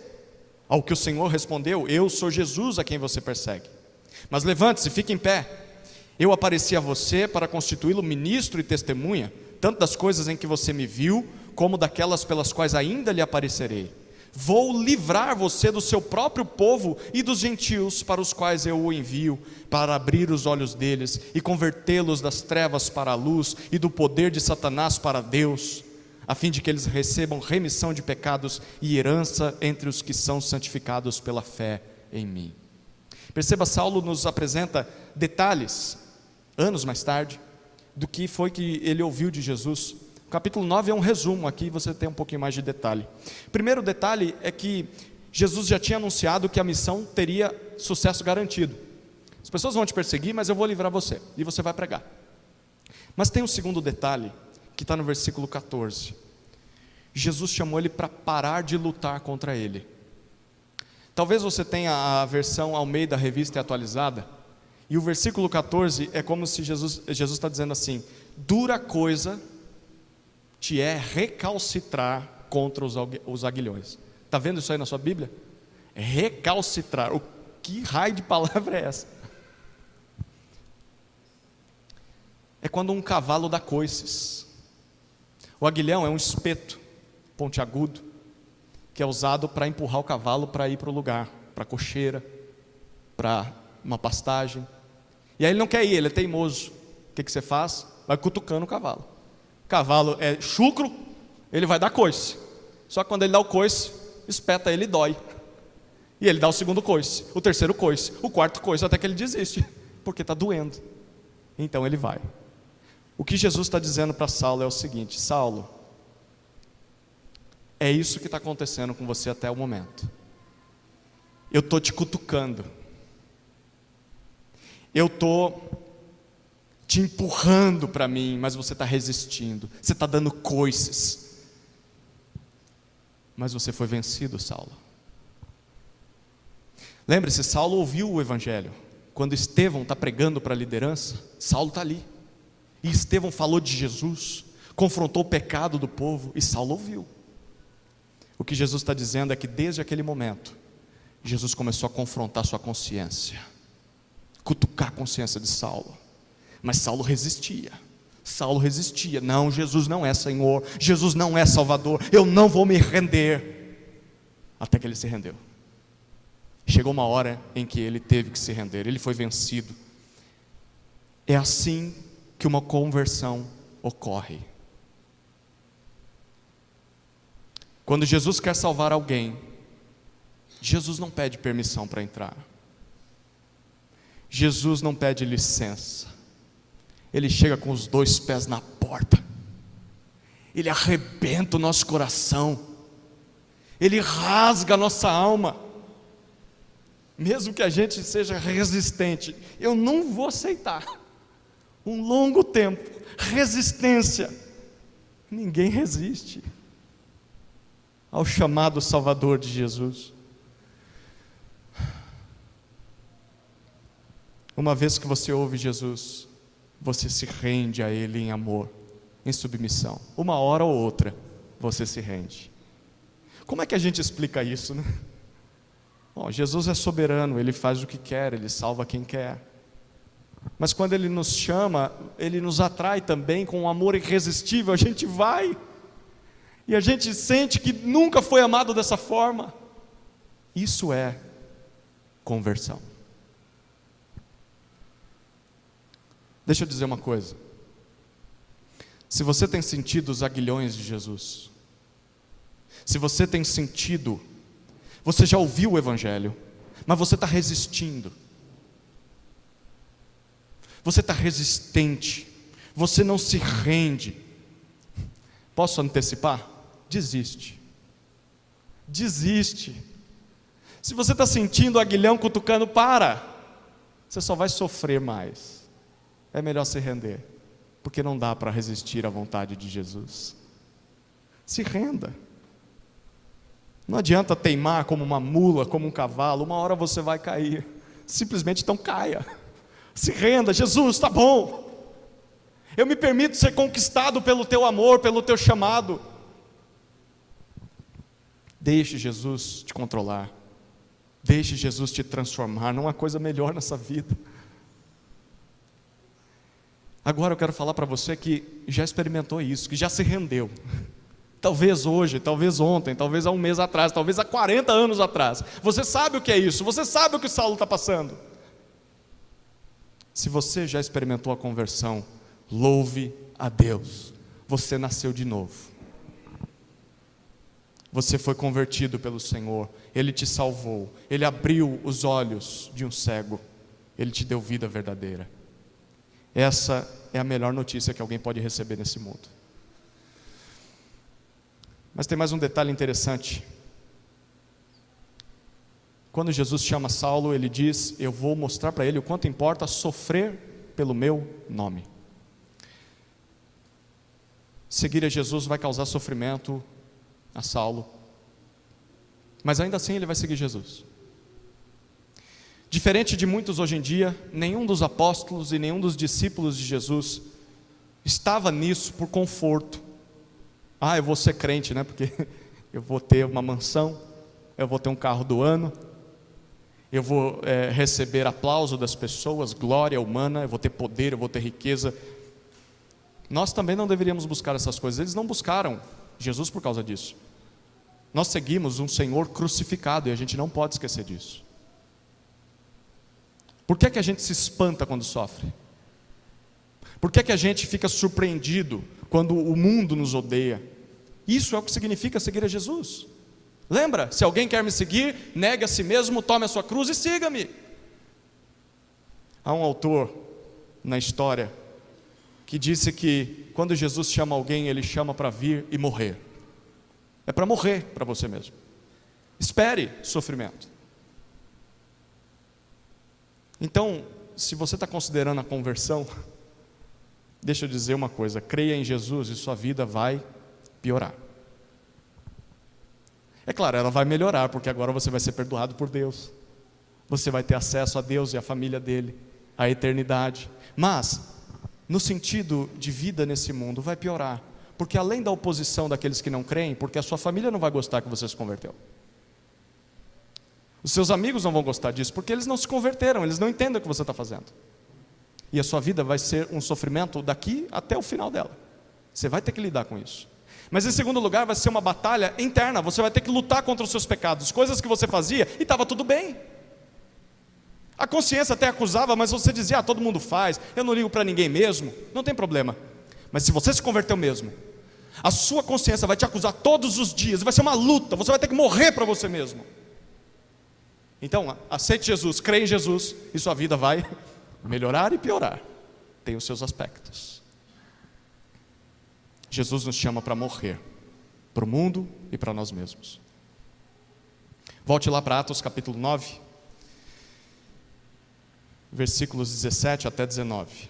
Ao que o Senhor respondeu: eu sou Jesus a quem você persegue. Mas levante-se, fique em pé. Eu apareci a você para constituí-lo ministro e testemunha, tanto das coisas em que você me viu, como daquelas pelas quais ainda lhe aparecerei. Vou livrar você do seu próprio povo e dos gentios para os quais eu o envio, para abrir os olhos deles e convertê-los das trevas para a luz e do poder de Satanás para Deus, a fim de que eles recebam remissão de pecados e herança entre os que são santificados pela fé em mim. Perceba, Saulo nos apresenta detalhes, anos mais tarde, do que foi que ele ouviu de Jesus. O capítulo 9 é um resumo, aqui você tem um pouquinho mais de detalhe. O primeiro detalhe é que Jesus já tinha anunciado que a missão teria sucesso garantido. As pessoas vão te perseguir, mas eu vou livrar você, e você vai pregar. Mas tem um segundo detalhe, que está no versículo 14. Jesus chamou ele para parar de lutar contra ele. Talvez você tenha a versão Almeida Revista e Atualizada, e o versículo 14 é como se Jesus está dizendo assim: dura coisa te é recalcitrar contra os aguilhões. Está vendo isso aí na sua Bíblia? Recalcitrar. O que raio de palavra é essa? É quando um cavalo dá coices. O aguilhão é um espeto pontiagudo que é usado para empurrar o cavalo para ir para o lugar, para a cocheira, para uma pastagem. E aí ele não quer ir, ele é teimoso. O que você faz? Vai cutucando o cavalo. O cavalo é chucro, ele vai dar coice. Só que quando ele dá o coice, espeta ele e dói. E ele dá o segundo coice, o terceiro coice, o quarto coice, até que ele desiste, porque está doendo. Então ele vai. O que Jesus está dizendo para Saulo é o seguinte: Saulo, é isso que está acontecendo com você até o momento. Eu estou te cutucando. Eu estou te empurrando para mim, mas você está resistindo. Você está dando coices. Mas você foi vencido, Saulo. Lembre-se, Saulo ouviu o Evangelho. Quando Estevão está pregando para a liderança, Saulo está ali. E Estevão falou de Jesus, confrontou o pecado do povo, e Saulo ouviu. O que Jesus está dizendo é que desde aquele momento, Jesus começou a confrontar sua consciência, cutucar a consciência de Saulo. Mas Saulo resistia. Não, Jesus não é Senhor, Jesus não é Salvador, eu não vou me render. Até que ele se rendeu. Chegou uma hora em que ele teve que se render, ele foi vencido. É assim que uma conversão ocorre. Quando Jesus quer salvar alguém, Jesus não pede permissão para entrar. Jesus não pede licença. Ele chega com os dois pés na porta. Ele arrebenta o nosso coração. Ele rasga a nossa alma. Mesmo que a gente seja resistente, eu não vou aceitar. Um longo tempo, resistência. Ninguém resiste ao chamado Salvador de Jesus. Uma vez que você ouve Jesus, você se rende a Ele em amor, em submissão. Uma hora ou outra, você se rende. Como é que a gente explica isso, né? Jesus é soberano, Ele faz o que quer, Ele salva quem quer. Mas quando Ele nos chama, Ele nos atrai também com um amor irresistível, a gente vai. E a gente sente que nunca foi amado dessa forma. Isso é conversão. Deixa eu dizer uma coisa. Se você tem sentido os aguilhões de Jesus, se você tem sentido, você já ouviu o Evangelho, mas você está resistindo. Você está resistente, você não se rende. Posso antecipar? Desiste. Se você está sentindo o aguilhão cutucando, para. Você só vai sofrer mais. É melhor se render, porque não dá para resistir à vontade de Jesus. Se renda. Não adianta teimar como uma mula, como um cavalo. Uma hora você vai cair. Simplesmente então caia. Se renda. Jesus, está bom. Eu me permito ser conquistado pelo teu amor, pelo teu chamado. Deixe Jesus te controlar. Deixe Jesus te transformar. Não há coisa melhor nessa vida. Agora eu quero falar para você que já experimentou isso, que já se rendeu. Talvez hoje, talvez ontem, talvez há um mês atrás, talvez há 40 anos atrás. Você sabe o que é isso, você sabe o que Saulo está passando. Se você já experimentou a conversão, louve a Deus. Você nasceu de novo. Você foi convertido pelo Senhor. Ele te salvou. Ele abriu os olhos de um cego. Ele te deu vida verdadeira. Essa é a melhor notícia que alguém pode receber nesse mundo. Mas tem mais um detalhe interessante. Quando Jesus chama Saulo, ele diz: eu vou mostrar para ele o quanto importa sofrer pelo meu nome. Seguir a Jesus vai causar sofrimento a Saulo, mas ainda assim ele vai seguir Jesus. Diferente de muitos hoje em dia, nenhum dos apóstolos e nenhum dos discípulos de Jesus estava nisso por conforto. Eu vou ser crente, né? Porque eu vou ter uma mansão, eu vou ter um carro do ano, eu vou receber aplauso das pessoas, glória humana, eu vou ter poder, eu vou ter riqueza. Nós também não deveríamos buscar essas coisas. Eles não buscaram Jesus por causa disso. Nós seguimos um Senhor crucificado e a gente não pode esquecer disso. Por que a gente se espanta quando sofre? Por que a gente fica surpreendido quando o mundo nos odeia? Isso é o que significa seguir a Jesus. Lembra? Se alguém quer me seguir, negue a si mesmo, tome a sua cruz e siga-me. Há um autor na história que disse que quando Jesus chama alguém, ele chama para vir e morrer. É para morrer para você mesmo. Espere sofrimento. Então, se você está considerando a conversão, deixa eu dizer uma coisa: creia em Jesus e sua vida vai piorar. É claro, ela vai melhorar, porque agora você vai ser perdoado por Deus. Você vai ter acesso a Deus e a família dele, a eternidade. Mas, no sentido de vida nesse mundo, vai piorar. Porque além da oposição daqueles que não creem, porque a sua família não vai gostar que você se converteu. Os seus amigos não vão gostar disso, porque eles não se converteram, eles não entendem o que você está fazendo. E a sua vida vai ser um sofrimento daqui até o final dela. Você vai ter que lidar com isso. Mas em segundo lugar, vai ser uma batalha interna. Você vai ter que lutar contra os seus pecados, coisas que você fazia e estava tudo bem. A consciência até acusava, mas você dizia: todo mundo faz, eu não ligo para ninguém mesmo. Não tem problema. Mas se você se converteu mesmo, a sua consciência vai te acusar todos os dias. Vai ser uma luta, você vai ter que morrer para você mesmo. Então, aceite Jesus, creia em Jesus e sua vida vai melhorar e piorar. Tem os seus aspectos. Jesus nos chama para morrer, para o mundo e para nós mesmos. Volte lá para Atos capítulo 9, versículos 17 até 19.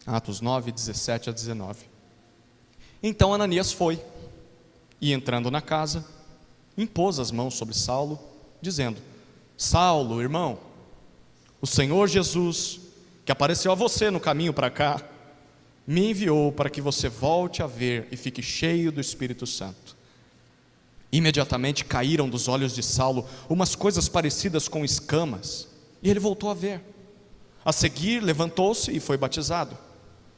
Atos 9, 17 a 19. Então Ananias foi, e entrando na casa, impôs as mãos sobre Saulo, dizendo: Saulo, irmão, o Senhor Jesus, que apareceu a você no caminho para cá, me enviou para que você volte a ver e fique cheio do Espírito Santo. Imediatamente caíram dos olhos de Saulo umas coisas parecidas com escamas, e ele voltou a ver. A seguir, levantou-se e foi batizado.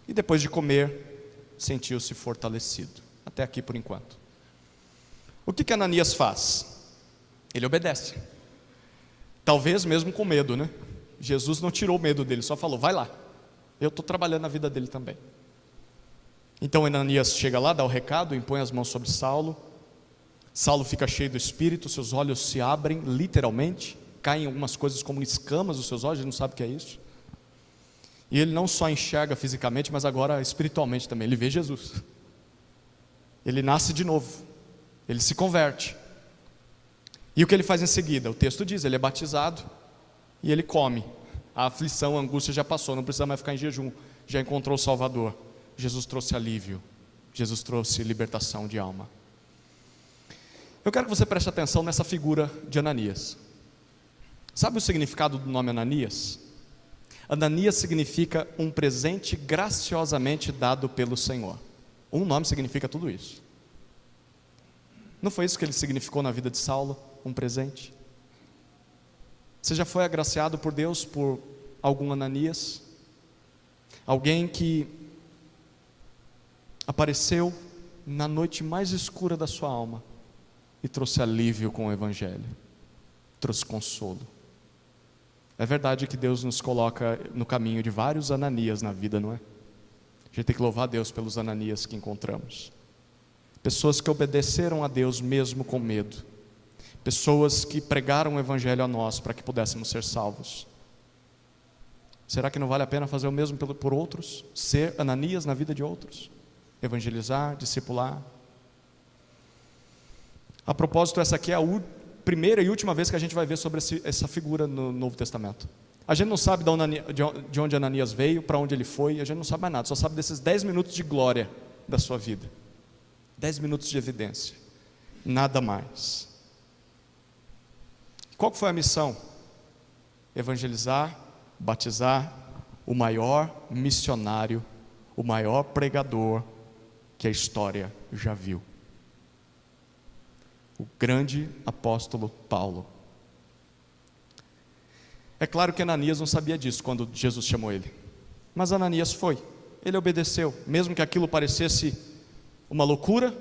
E depois de comer, sentiu-se fortalecido. Até aqui por enquanto. O que Ananias faz? Ele obedece. Talvez mesmo com medo, né? Jesus não tirou o medo dele, só falou, vai lá. Eu estou trabalhando na vida dele também. Então Ananias chega lá, dá o recado, impõe as mãos sobre Saulo. Saulo fica cheio do Espírito, seus olhos se abrem literalmente, caem algumas coisas como escamas dos seus olhos, ele não sabe o que é isso. E ele não só enxerga fisicamente, mas agora espiritualmente também, ele vê Jesus. Ele nasce de novo, ele se converte. E o que ele faz em seguida? O texto diz, ele é batizado e ele come. A aflição, a angústia já passou, não precisa mais ficar em jejum, já encontrou o Salvador. Jesus trouxe alívio, Jesus trouxe libertação de alma. Eu quero que você preste atenção nessa figura de Ananias. Sabe o significado do nome Ananias? Ananias significa um presente graciosamente dado pelo Senhor. Um nome significa tudo isso. Não foi isso que ele significou na vida de Saulo? Um presente? Você já foi agraciado por Deus por algum Ananias? Alguém que apareceu na noite mais escura da sua alma e trouxe alívio com o Evangelho, trouxe consolo. É verdade que Deus nos coloca no caminho de vários Ananias na vida, não é? A gente tem que louvar a Deus pelos Ananias que encontramos. Pessoas que obedeceram a Deus mesmo com medo. Pessoas que pregaram o Evangelho a nós para que pudéssemos ser salvos. Será que não vale a pena fazer o mesmo por outros? Ser Ananias na vida de outros? Evangelizar, discipular? A propósito, essa aqui é a primeira e última vez que a gente vai ver sobre essa figura no Novo Testamento. A gente não sabe de onde Ananias veio, para onde ele foi, a gente não sabe mais nada, só sabe desses 10 minutos de glória da sua vida. 10 minutos de evidência, nada mais. Qual foi a missão? Evangelizar, batizar o maior missionário, o maior pregador que a história já viu. O grande apóstolo Paulo. É claro que Ananias não sabia disso quando Jesus chamou ele. Mas Ananias foi, ele obedeceu, mesmo que aquilo parecesse uma loucura,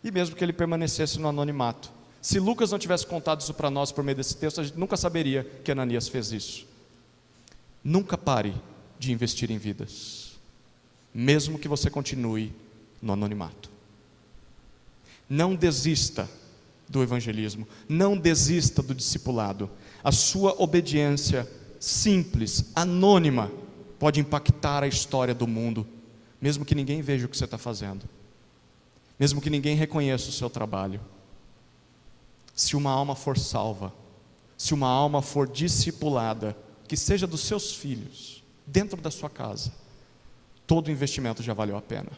e mesmo que ele permanecesse no anonimato. Se Lucas não tivesse contado isso para nós por meio desse texto, a gente nunca saberia que Ananias fez isso. Nunca pare de investir em vidas, mesmo que você continue no anonimato. Não desista do evangelismo, não desista do discipulado. A sua obediência simples, anônima, pode impactar a história do mundo, mesmo que ninguém veja o que você está fazendo, mesmo que ninguém reconheça o seu trabalho. Se uma alma for salva, se uma alma for discipulada, que seja dos seus filhos, dentro da sua casa, todo o investimento já valeu a pena.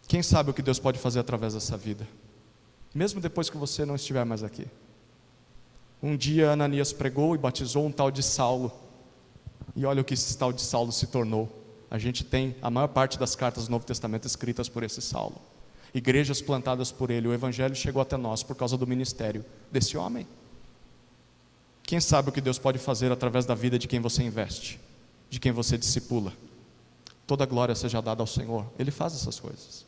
Quem sabe o que Deus pode fazer através dessa vida, mesmo depois que você não estiver mais aqui. Um dia Ananias pregou e batizou um tal de Saulo, e olha o que esse tal de Saulo se tornou. A gente tem a maior parte das cartas do Novo Testamento escritas por esse Saulo, igrejas plantadas por ele. O Evangelho chegou até nós por causa do ministério desse homem. Quem sabe o que Deus pode fazer através da vida de quem você investe, de quem você discipula. Toda a glória seja dada ao Senhor, Ele faz essas coisas.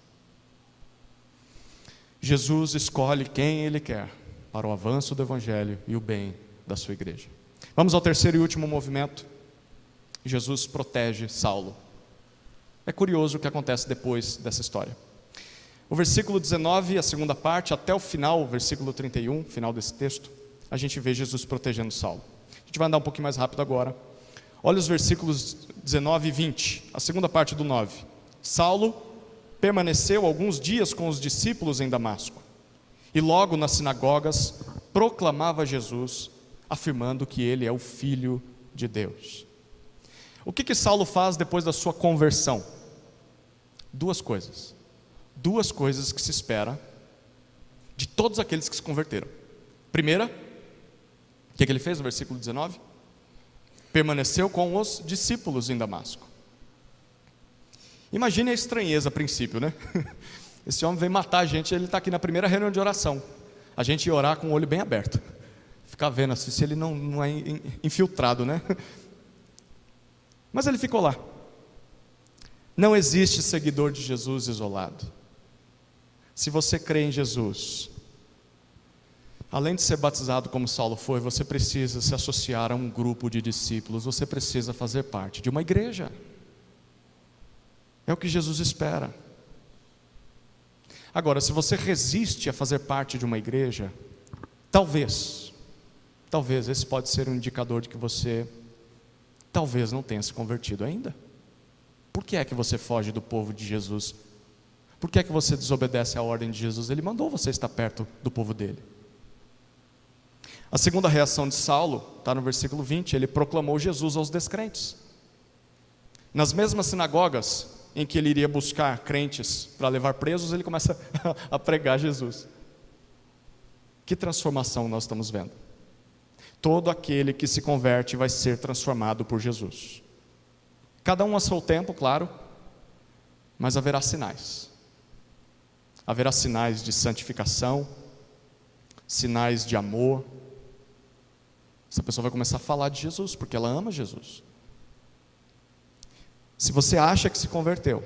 Jesus escolhe quem Ele quer para o avanço do Evangelho e o bem da sua igreja. Vamos ao terceiro e último movimento. Jesus protege Saulo. É curioso o que acontece depois dessa história. O versículo 19, a segunda parte, até o final, o versículo 31, final desse texto, a gente vê Jesus protegendo Saulo. A gente vai andar um pouquinho mais rápido agora. Olha os versículos 19 e 20, a segunda parte do 9. Saulo permaneceu alguns dias com os discípulos em Damasco, e logo nas sinagogas proclamava Jesus, afirmando que ele é o Filho de Deus. O que Saulo faz depois da sua conversão? Duas coisas que se espera de todos aqueles que se converteram. Primeira, o que ele fez no versículo 19? permaneceu com os discípulos em Damasco. Imagine a estranheza a princípio, né? Esse homem veio matar a gente, ele está aqui na primeira reunião de oração. A gente ia orar com o olho bem aberto, ficar vendo assim, se ele não é infiltrado, né? Mas ele ficou lá. Não existe seguidor de Jesus isolado. Se você crê em Jesus, além de ser batizado como Saulo foi, você precisa se associar a um grupo de discípulos, você precisa fazer parte de uma igreja. É o que Jesus espera. Agora, se você resiste a fazer parte de uma igreja, talvez esse pode ser um indicador de que você talvez não tenha se convertido ainda. Por que é que você foge do povo de Jesus? Por que é que você desobedece à ordem de Jesus? Ele mandou você estar perto do povo dele. A segunda reação de Saulo está no versículo 20, ele proclamou Jesus aos descrentes. Nas mesmas sinagogas em que ele iria buscar crentes para levar presos, ele começa a pregar Jesus. Que transformação nós estamos vendo? Todo aquele que se converte vai ser transformado por Jesus. Cada um a seu tempo, claro, mas haverá sinais. Haverá sinais de santificação, sinais de amor. Essa pessoa vai começar a falar de Jesus, porque ela ama Jesus. Se você acha que se converteu,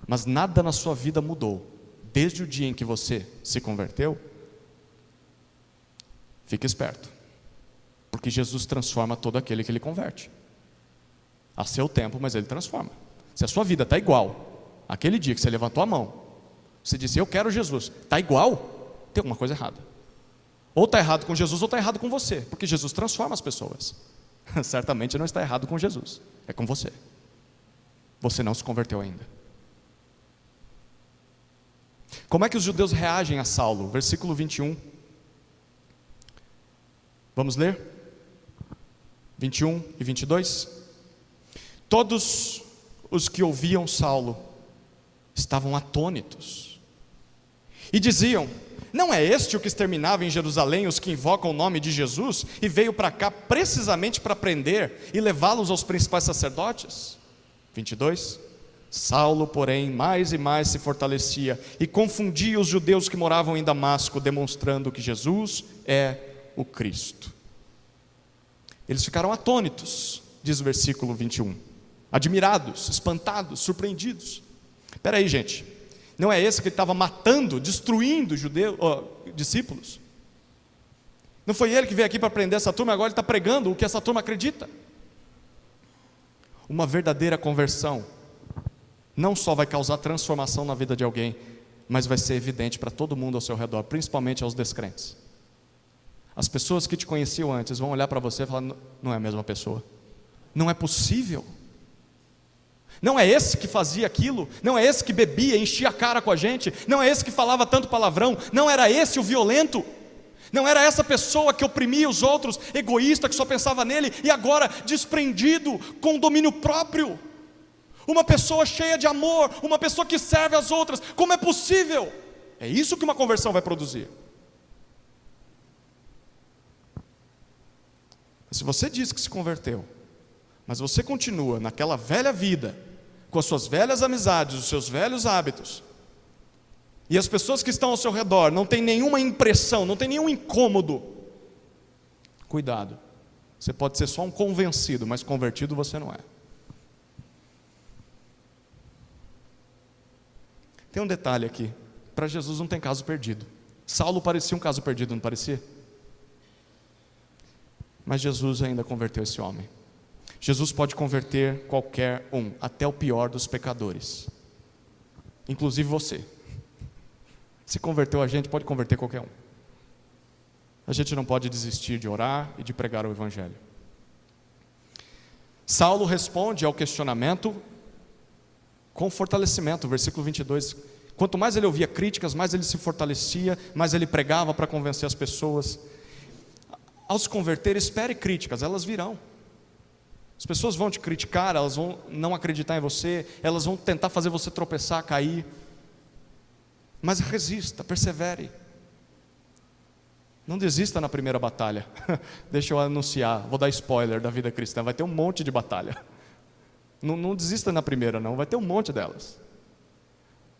mas nada na sua vida mudou, desde o dia em que você se converteu, fique esperto, porque Jesus transforma todo aquele que ele converte. A seu tempo, mas ele transforma. Se a sua vida está igual, aquele dia que você levantou a mão, você disse, eu quero Jesus, está igual, tem alguma coisa errada. Ou está errado com Jesus, ou está errado com você, porque Jesus transforma as pessoas. Certamente não está errado com Jesus, é com você. Você não se converteu ainda. Como é que os judeus reagem a Saulo? Versículo 21. Vamos ler? 21 e 22. Todos os que ouviam Saulo estavam atônitos e diziam, não é este o que exterminava em Jerusalém os que invocam o nome de Jesus e veio para cá precisamente para prender e levá-los aos principais sacerdotes? 22. Saulo, porém, mais e mais se fortalecia e confundia os judeus que moravam em Damasco, demonstrando que Jesus é o Cristo. Eles ficaram atônitos, diz o versículo 21, admirados, espantados, surpreendidos. Espera aí, gente, não é esse que ele estava matando, destruindo discípulos? Não foi ele que veio aqui para prender essa turma, agora ele está pregando o que essa turma acredita? Uma verdadeira conversão não só vai causar transformação na vida de alguém, mas vai ser evidente para todo mundo ao seu redor, principalmente aos descrentes. As pessoas que te conheciam antes vão olhar para você e falar, não é a mesma pessoa, não é possível. Não é esse que fazia aquilo, não é esse que bebia, enchia a cara com a gente, não é esse que falava tanto palavrão, não era esse o violento, não era essa pessoa que oprimia os outros, egoísta, que só pensava nele, e agora desprendido, com domínio próprio, uma pessoa cheia de amor, uma pessoa que serve as outras. Como é possível? É isso que uma conversão vai produzir. Se você diz que se converteu, mas você continua naquela velha vida, com as suas velhas amizades, os seus velhos hábitos, e as pessoas que estão ao seu redor não têm nenhuma impressão, não tem nenhum incômodo, cuidado, você pode ser só um convencido, mas convertido você não é. Tem um detalhe aqui, para Jesus não tem caso perdido. Saulo parecia um caso perdido, não parecia? Mas Jesus ainda converteu esse homem. Jesus pode converter qualquer um, até o pior dos pecadores, inclusive você. Se converteu a gente, pode converter qualquer um. A gente não pode desistir de orar e de pregar o Evangelho. Saulo responde ao questionamento com fortalecimento, versículo 22. Quanto mais ele ouvia críticas, mais ele se fortalecia, mais ele pregava para convencer as pessoas. Ao se converter, espere críticas, elas virão. As pessoas vão te criticar, elas vão não acreditar em você, elas vão tentar fazer você tropeçar, cair. Mas resista, persevere. Não desista na primeira batalha. Deixa eu anunciar, vou dar spoiler da vida cristã, vai ter um monte de batalha. Não desista na primeira não, vai ter um monte delas.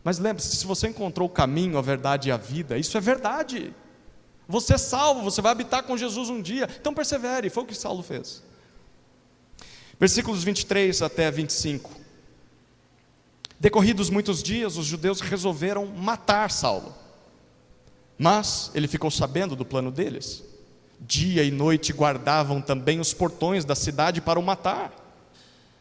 Mas lembre-se, se você encontrou o caminho, a verdade e a vida, isso é verdade. Você é salvo, você vai habitar com Jesus um dia, então persevere, foi o que Saulo fez. Versículos 23 até 25. Decorridos muitos dias, os judeus resolveram matar Saulo. Mas ele ficou sabendo do plano deles. Dia e noite guardavam também os portões da cidade para o matar.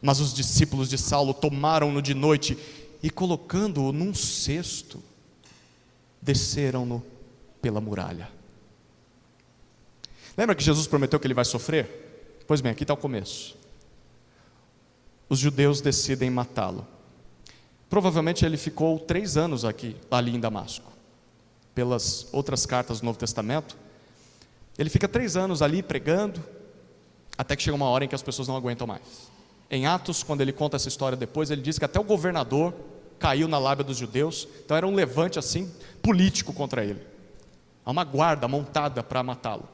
Mas os discípulos de Saulo tomaram-no de noite e, colocando-o num cesto, desceram-no pela muralha. Lembra que Jesus prometeu que ele vai sofrer? Pois bem, aqui está o começo. Os judeus decidem matá-lo. Provavelmente ele ficou 3 anos ali em Damasco. Pelas outras cartas do Novo Testamento, ele fica 3 anos ali pregando, até que chega uma hora em que as pessoas não aguentam mais. Em Atos, quando ele conta essa história depois, ele diz que até o governador caiu na lábia dos judeus. Então era um levante assim, político contra ele. Há uma guarda montada para matá-lo.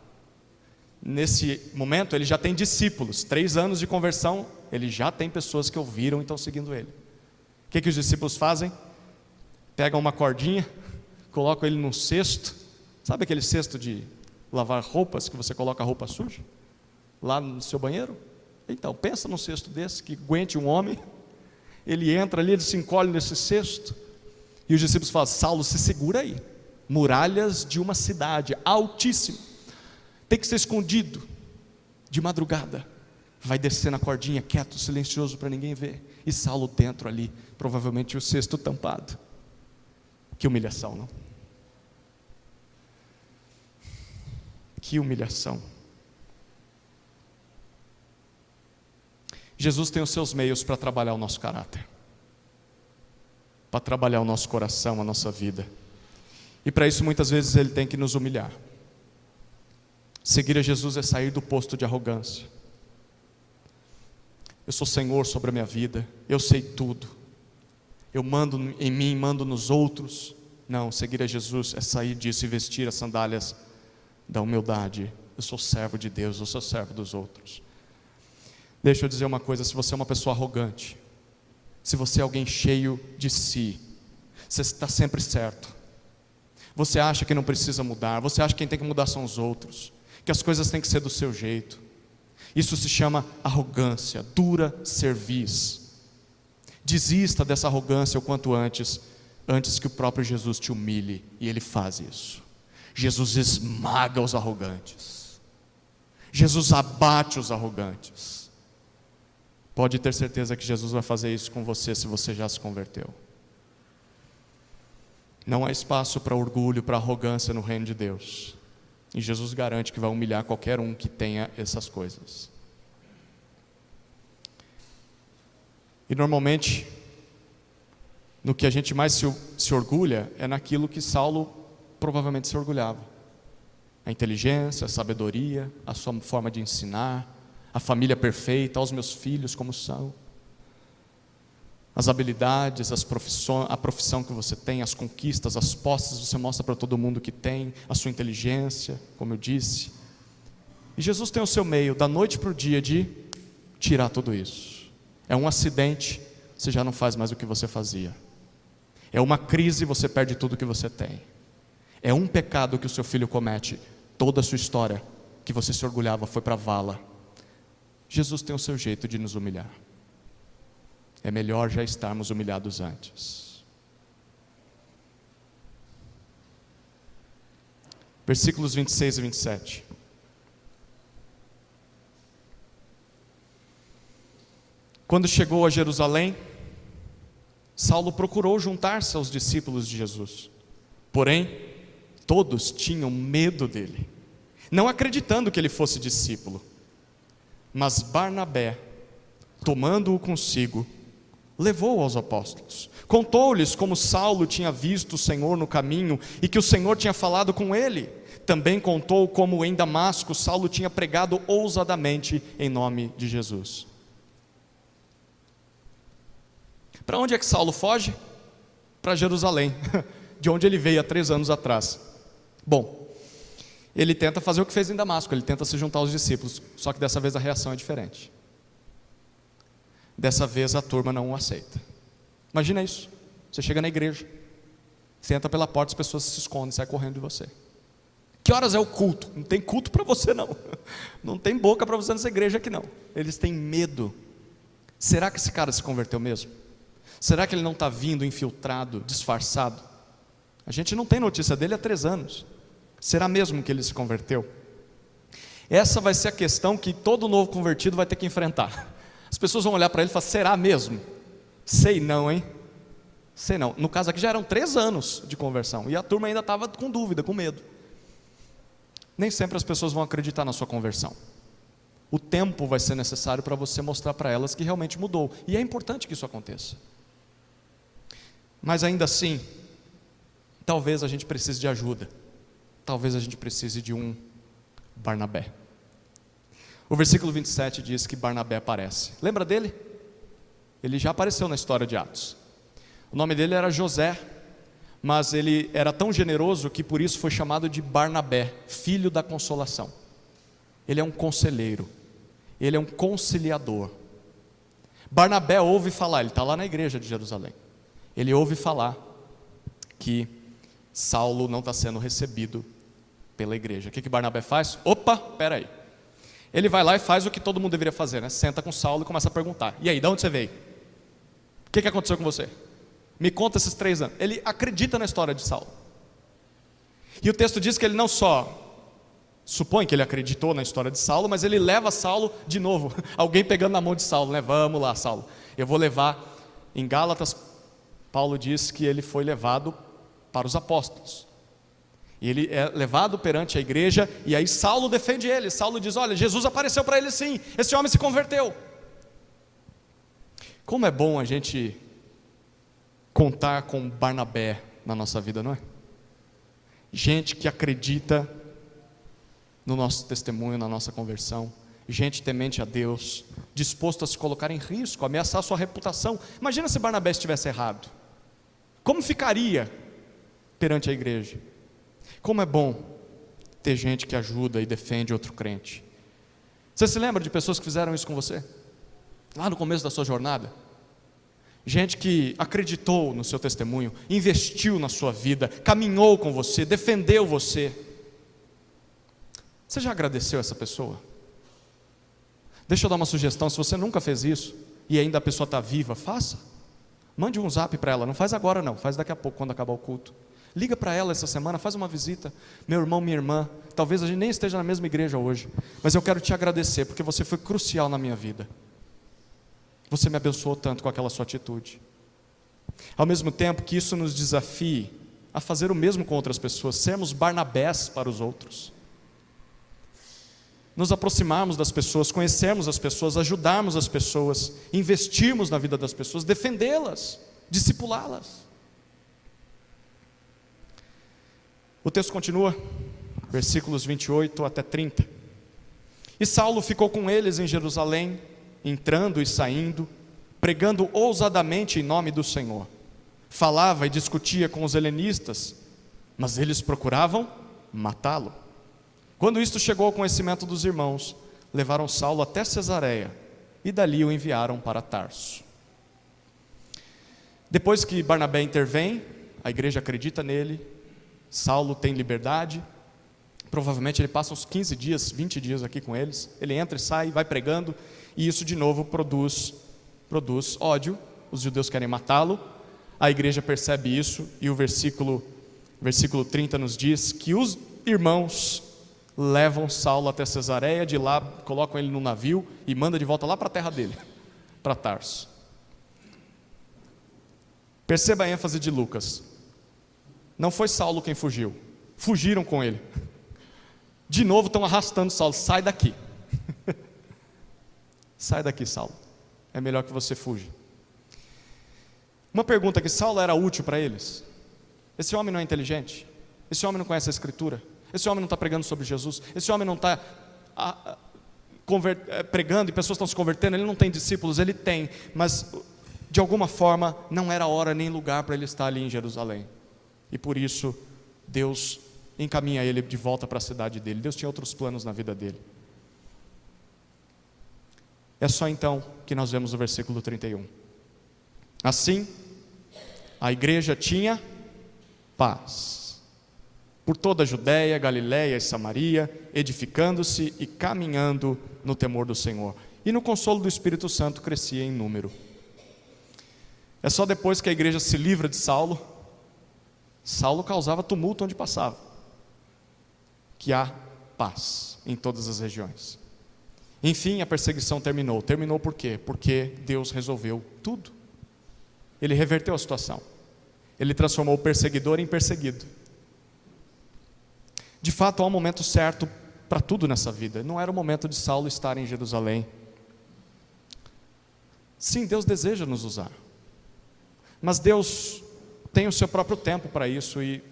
Nesse momento ele já tem discípulos, 3 anos de conversão, ele já tem pessoas que ouviram e estão seguindo ele. O que os discípulos fazem? Pegam uma cordinha, colocam ele num cesto. Sabe aquele cesto de lavar roupas, que você coloca a roupa suja? Lá no seu banheiro? Então, pensa num cesto desse, que aguente um homem. Ele entra ali, ele se encolhe nesse cesto. E os discípulos falam: Saulo, se segura aí. Muralhas de uma cidade altíssima. Tem que ser escondido. De madrugada. Vai descer na cordinha, quieto, silencioso, para ninguém ver. E Saulo dentro ali, provavelmente o cesto tampado. Que humilhação, não? Que humilhação. Jesus tem os seus meios para trabalhar o nosso caráter, para trabalhar o nosso coração, a nossa vida. E para isso muitas vezes Ele tem que nos humilhar. Seguir a Jesus é sair do posto de arrogância. Eu sou Senhor sobre a minha vida, eu sei tudo, eu mando em mim, mando nos outros. Não, seguir a Jesus é sair disso e vestir as sandálias da humildade. Eu sou servo de Deus, eu sou servo dos outros. Deixa eu dizer uma coisa: se você é uma pessoa arrogante, se você é alguém cheio de si, você está sempre certo. Você acha que não precisa mudar, você acha que quem tem que mudar são os outros, que as coisas têm que ser do seu jeito. Isso se chama arrogância, dura cerviz. Desista dessa arrogância o quanto antes que o próprio Jesus te humilhe, e Ele faz isso. Jesus esmaga os arrogantes, Jesus abate os arrogantes. Pode ter certeza que Jesus vai fazer isso com você se você já se converteu. Não há espaço para orgulho, para arrogância no reino de Deus. E Jesus garante que vai humilhar qualquer um que tenha essas coisas. E normalmente, no que a gente mais se orgulha, é naquilo que Saulo provavelmente se orgulhava. A inteligência, a sabedoria, a sua forma de ensinar, a família perfeita, aos meus filhos como são, as habilidades, a profissão que você tem, as conquistas, as posses, você mostra para todo mundo que tem, a sua inteligência, como eu disse. E Jesus tem o seu meio, da noite para o dia, de tirar tudo isso. É um acidente, você já não faz mais o que você fazia. É uma crise, você perde tudo que você tem. É um pecado que o seu filho comete, toda a sua história, que você se orgulhava, foi para a vala. Jesus tem o seu jeito de nos humilhar. É melhor já estarmos humilhados antes. Versículos 26 e 27. Quando chegou a Jerusalém, Saulo procurou juntar-se aos discípulos de Jesus. Porém, todos tinham medo dele, não acreditando que ele fosse discípulo. Mas Barnabé, tomando-o consigo, levou-o aos apóstolos. Contou-lhes como Saulo tinha visto o Senhor no caminho e que o Senhor tinha falado com ele. Também contou como em Damasco Saulo tinha pregado ousadamente em nome de Jesus. Para onde é que Saulo foge? Para Jerusalém, de onde ele veio há 3 anos atrás. Bom, ele tenta fazer o que fez em Damasco, ele tenta se juntar aos discípulos, só que dessa vez a reação é diferente. Dessa vez a turma não o aceita. Imagina isso, você chega na igreja, você entra pela porta, as pessoas se escondem, saem correndo de você. Que horas é o culto? Não tem culto para você não, não tem boca para você nessa igreja aqui não. Eles têm medo. Será que esse cara se converteu mesmo? Será que ele não está vindo infiltrado, disfarçado? A gente não tem notícia dele há 3 anos. Será mesmo que ele se converteu? Essa vai ser a questão que todo novo convertido vai ter que enfrentar. As pessoas vão olhar para ele e falar, será mesmo? Sei não, hein? Sei não. No caso aqui já eram 3 anos de conversão, e a turma ainda estava com dúvida, com medo. Nem sempre as pessoas vão acreditar na sua conversão. O tempo vai ser necessário para você mostrar para elas que realmente mudou, e é importante que isso aconteça. Mas ainda assim, talvez a gente precise de ajuda. Talvez a gente precise de um Barnabé. O versículo 27 diz que Barnabé aparece. Lembra dele? Ele já apareceu na história de Atos. O nome dele era José, mas ele era tão generoso que por isso foi chamado de Barnabé, filho da consolação. Ele é um conselheiro, ele é um conciliador. Barnabé ouve falar, ele está lá na igreja de Jerusalém, ele ouve falar que Saulo não está sendo recebido pela igreja. O que Barnabé faz? Opa, espera aí. Ele vai lá e faz o que todo mundo deveria fazer, né? Senta com Saulo e começa a perguntar, e aí, de onde você veio? O que aconteceu com você? Me conta esses 3 anos. Ele acredita na história de Saulo, e o texto diz que ele não só supõe que ele acreditou na história de Saulo, mas ele leva Saulo de novo, alguém pegando na mão de Saulo, né? Vamos lá, Saulo, eu vou levar. Em Gálatas, Paulo diz que ele foi levado para os apóstolos, e ele é levado perante a igreja, e aí Saulo defende ele. Saulo diz, olha, Jesus apareceu para ele sim, esse homem se converteu. Como é bom a gente contar com Barnabé na nossa vida, não é? Gente que acredita no nosso testemunho, na nossa conversão, gente temente a Deus, disposto a se colocar em risco, ameaçar a sua reputação. Imagina se Barnabé estivesse errado, como ficaria perante a igreja? Como é bom ter gente que ajuda e defende outro crente. Você se lembra de pessoas que fizeram isso com você? Lá no começo da sua jornada? Gente que acreditou no seu testemunho, investiu na sua vida, caminhou com você, defendeu você. Você já agradeceu essa pessoa? Deixa eu dar uma sugestão, se você nunca fez isso, e ainda a pessoa está viva, faça. Mande um zap para ela, não faz agora não, faz daqui a pouco, quando acabar o culto. Liga para ela essa semana, faz uma visita. Meu irmão, minha irmã, talvez a gente nem esteja na mesma igreja hoje, mas eu quero te agradecer, porque você foi crucial na minha vida. Você me abençoou tanto com aquela sua atitude. Ao mesmo tempo que isso nos desafie a fazer o mesmo com outras pessoas, sermos Barnabés para os outros. Nos aproximarmos das pessoas, conhecermos as pessoas, ajudarmos as pessoas, investirmos na vida das pessoas, defendê-las, discipulá-las. O texto continua, versículos 28 até 30. E Saulo ficou com eles em Jerusalém, entrando e saindo, pregando ousadamente em nome do Senhor. Falava e discutia com os helenistas, mas eles procuravam matá-lo. Quando isto chegou ao conhecimento dos irmãos, levaram Saulo até Cesareia e dali o enviaram para Tarso. Depois que Barnabé intervém, a igreja acredita nele, Saulo tem liberdade, provavelmente ele passa uns 15 dias, 20 dias aqui com eles, ele entra e sai, vai pregando, e isso de novo produz ódio, os judeus querem matá-lo, a igreja percebe isso, e o versículo 30 nos diz que os irmãos levam Saulo até Cesareia, de lá colocam ele no navio e mandam de volta lá para a terra dele, para Tarso. Perceba a ênfase de Lucas. Não foi Saulo quem fugiu, fugiram com ele. De novo estão arrastando Saulo, sai daqui. Sai daqui, Saulo, é melhor que você fuja. Uma pergunta: que Saulo era útil para eles? Esse homem não é inteligente? Esse homem não conhece a Escritura? Esse homem não está pregando sobre Jesus? Esse homem não está pregando e pessoas estão se convertendo? Ele não tem discípulos? Ele tem, mas de alguma forma não era hora nem lugar para ele estar ali em Jerusalém. E por isso Deus e encaminha ele de volta para a cidade dele. Deus tinha outros planos na vida dele. É só então que nós vemos o versículo 31. Assim, a igreja tinha paz por toda a Judéia, Galiléia e Samaria, edificando-se e caminhando no temor do Senhor. E no consolo do Espírito Santo crescia em número. É só depois que a igreja se livra de Saulo, Saulo causava tumulto onde passava, que há paz em todas as regiões. Enfim, a perseguição terminou. Terminou por quê? Porque Deus resolveu tudo. Ele reverteu a situação. Ele transformou o perseguidor em perseguido. De fato, há um momento certo para tudo nessa vida. Não era o momento de Saulo estar em Jerusalém. Sim, Deus deseja nos usar. Mas Deus tem o seu próprio tempo para isso, e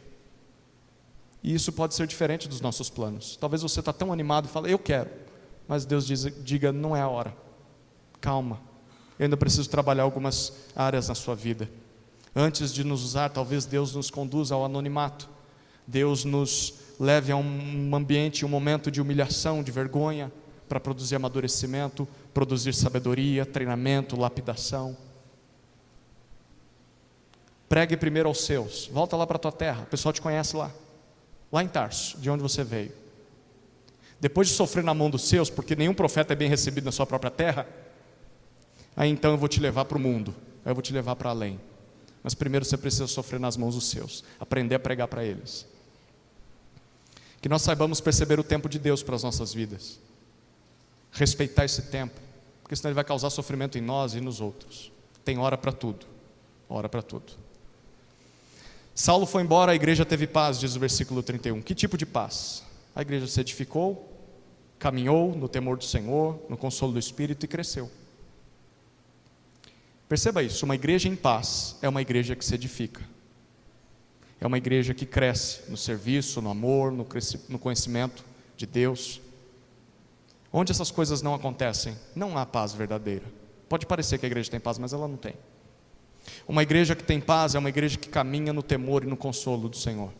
isso pode ser diferente dos nossos planos. Talvez você está tão animado e fala, eu quero. Mas Deus diga, não é a hora. Calma, eu ainda preciso trabalhar algumas áreas na sua vida. Antes de nos usar, talvez Deus nos conduza ao anonimato. Deus nos leve a um ambiente, um momento de humilhação, de vergonha, para produzir amadurecimento, produzir sabedoria, treinamento, lapidação. Pregue primeiro aos seus. Volta lá para a tua terra, o pessoal te conhece lá em Tarso, de onde você veio. Depois de sofrer na mão dos seus, porque nenhum profeta é bem recebido na sua própria terra, aí então eu vou te levar para o mundo, aí eu vou te levar para além. Mas primeiro você precisa sofrer nas mãos dos seus, aprender a pregar para eles. Que nós saibamos perceber o tempo de Deus para as nossas vidas, respeitar esse tempo, porque senão ele vai causar sofrimento em nós e nos outros. Tem hora para tudo, hora para tudo. Saulo foi embora, a igreja teve paz, diz o versículo 31. Que tipo de paz? A igreja se edificou, caminhou no temor do Senhor, no consolo do Espírito e cresceu. Perceba isso, uma igreja em paz é uma igreja que se edifica. É uma igreja que cresce no serviço, no amor, no conhecimento de Deus. Onde essas coisas não acontecem, não há paz verdadeira. Pode parecer que a igreja tem paz, mas ela não tem. Uma igreja que tem paz é uma igreja que caminha no temor e no consolo do Senhor.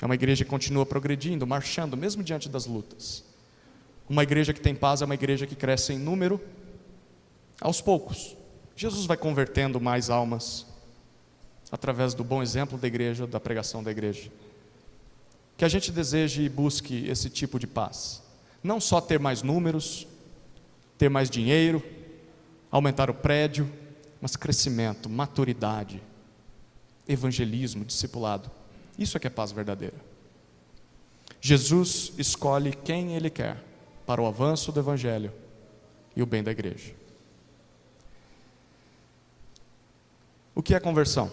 É uma igreja que continua progredindo, marchando, mesmo diante das lutas. Uma igreja que tem paz é uma igreja que cresce em número aos poucos. Jesus vai convertendo mais almas através do bom exemplo da igreja, da pregação da igreja. Que a gente deseje e busque esse tipo de paz. Não só ter mais números, ter mais dinheiro, aumentar o prédio, mas crescimento, maturidade, evangelismo, discipulado. Isso é que é paz verdadeira. Jesus escolhe quem Ele quer para o avanço do Evangelho e o bem da igreja. O que é conversão?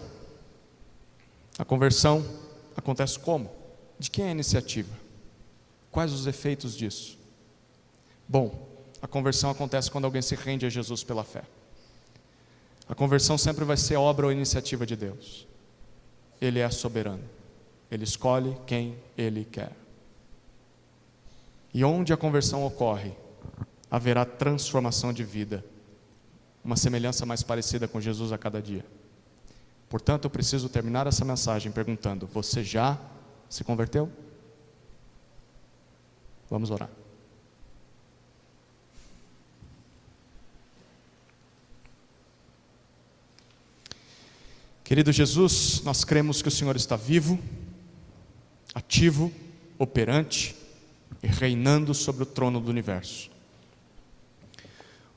A conversão acontece como? De quem é a iniciativa? Quais os efeitos disso? Bom, a conversão acontece quando alguém se rende a Jesus pela fé. A conversão sempre vai ser obra ou iniciativa de Deus. Ele é soberano. Ele escolhe quem Ele quer. E onde a conversão ocorre, haverá transformação de vida, uma semelhança mais parecida com Jesus a cada dia. Portanto, eu preciso terminar essa mensagem perguntando: você já se converteu? Vamos orar. Querido Jesus, nós cremos que o Senhor está vivo, ativo, operante e reinando sobre o trono do universo.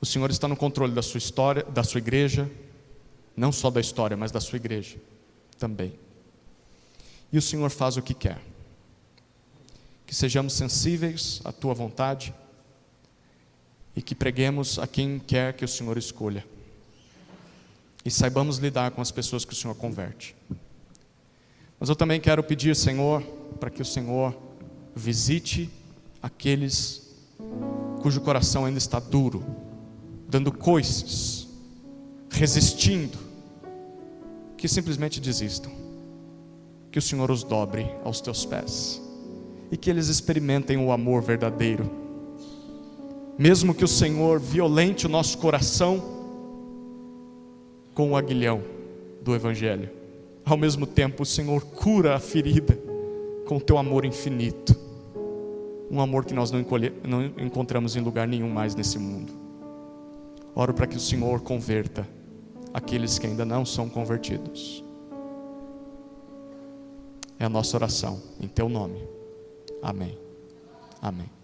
O Senhor está no controle da sua história, da sua igreja, não só da história, mas da sua igreja também. E o Senhor faz o que quer. Que sejamos sensíveis à tua vontade e que preguemos a quem quer que o Senhor escolha. E saibamos lidar com as pessoas que o Senhor converte. Mas eu também quero pedir, Senhor, para que o Senhor visite aqueles cujo coração ainda está duro, dando coices, resistindo, que simplesmente desistam. Que o Senhor os dobre aos teus pés e que eles experimentem o amor verdadeiro. Mesmo que o Senhor violente o nosso coração com o aguilhão do Evangelho, ao mesmo tempo o Senhor cura a ferida com o teu amor infinito, um amor que nós não encontramos em lugar nenhum mais nesse mundo. Oro para que o Senhor converta aqueles que ainda não são convertidos. É a nossa oração, em teu nome. Amém. Amém.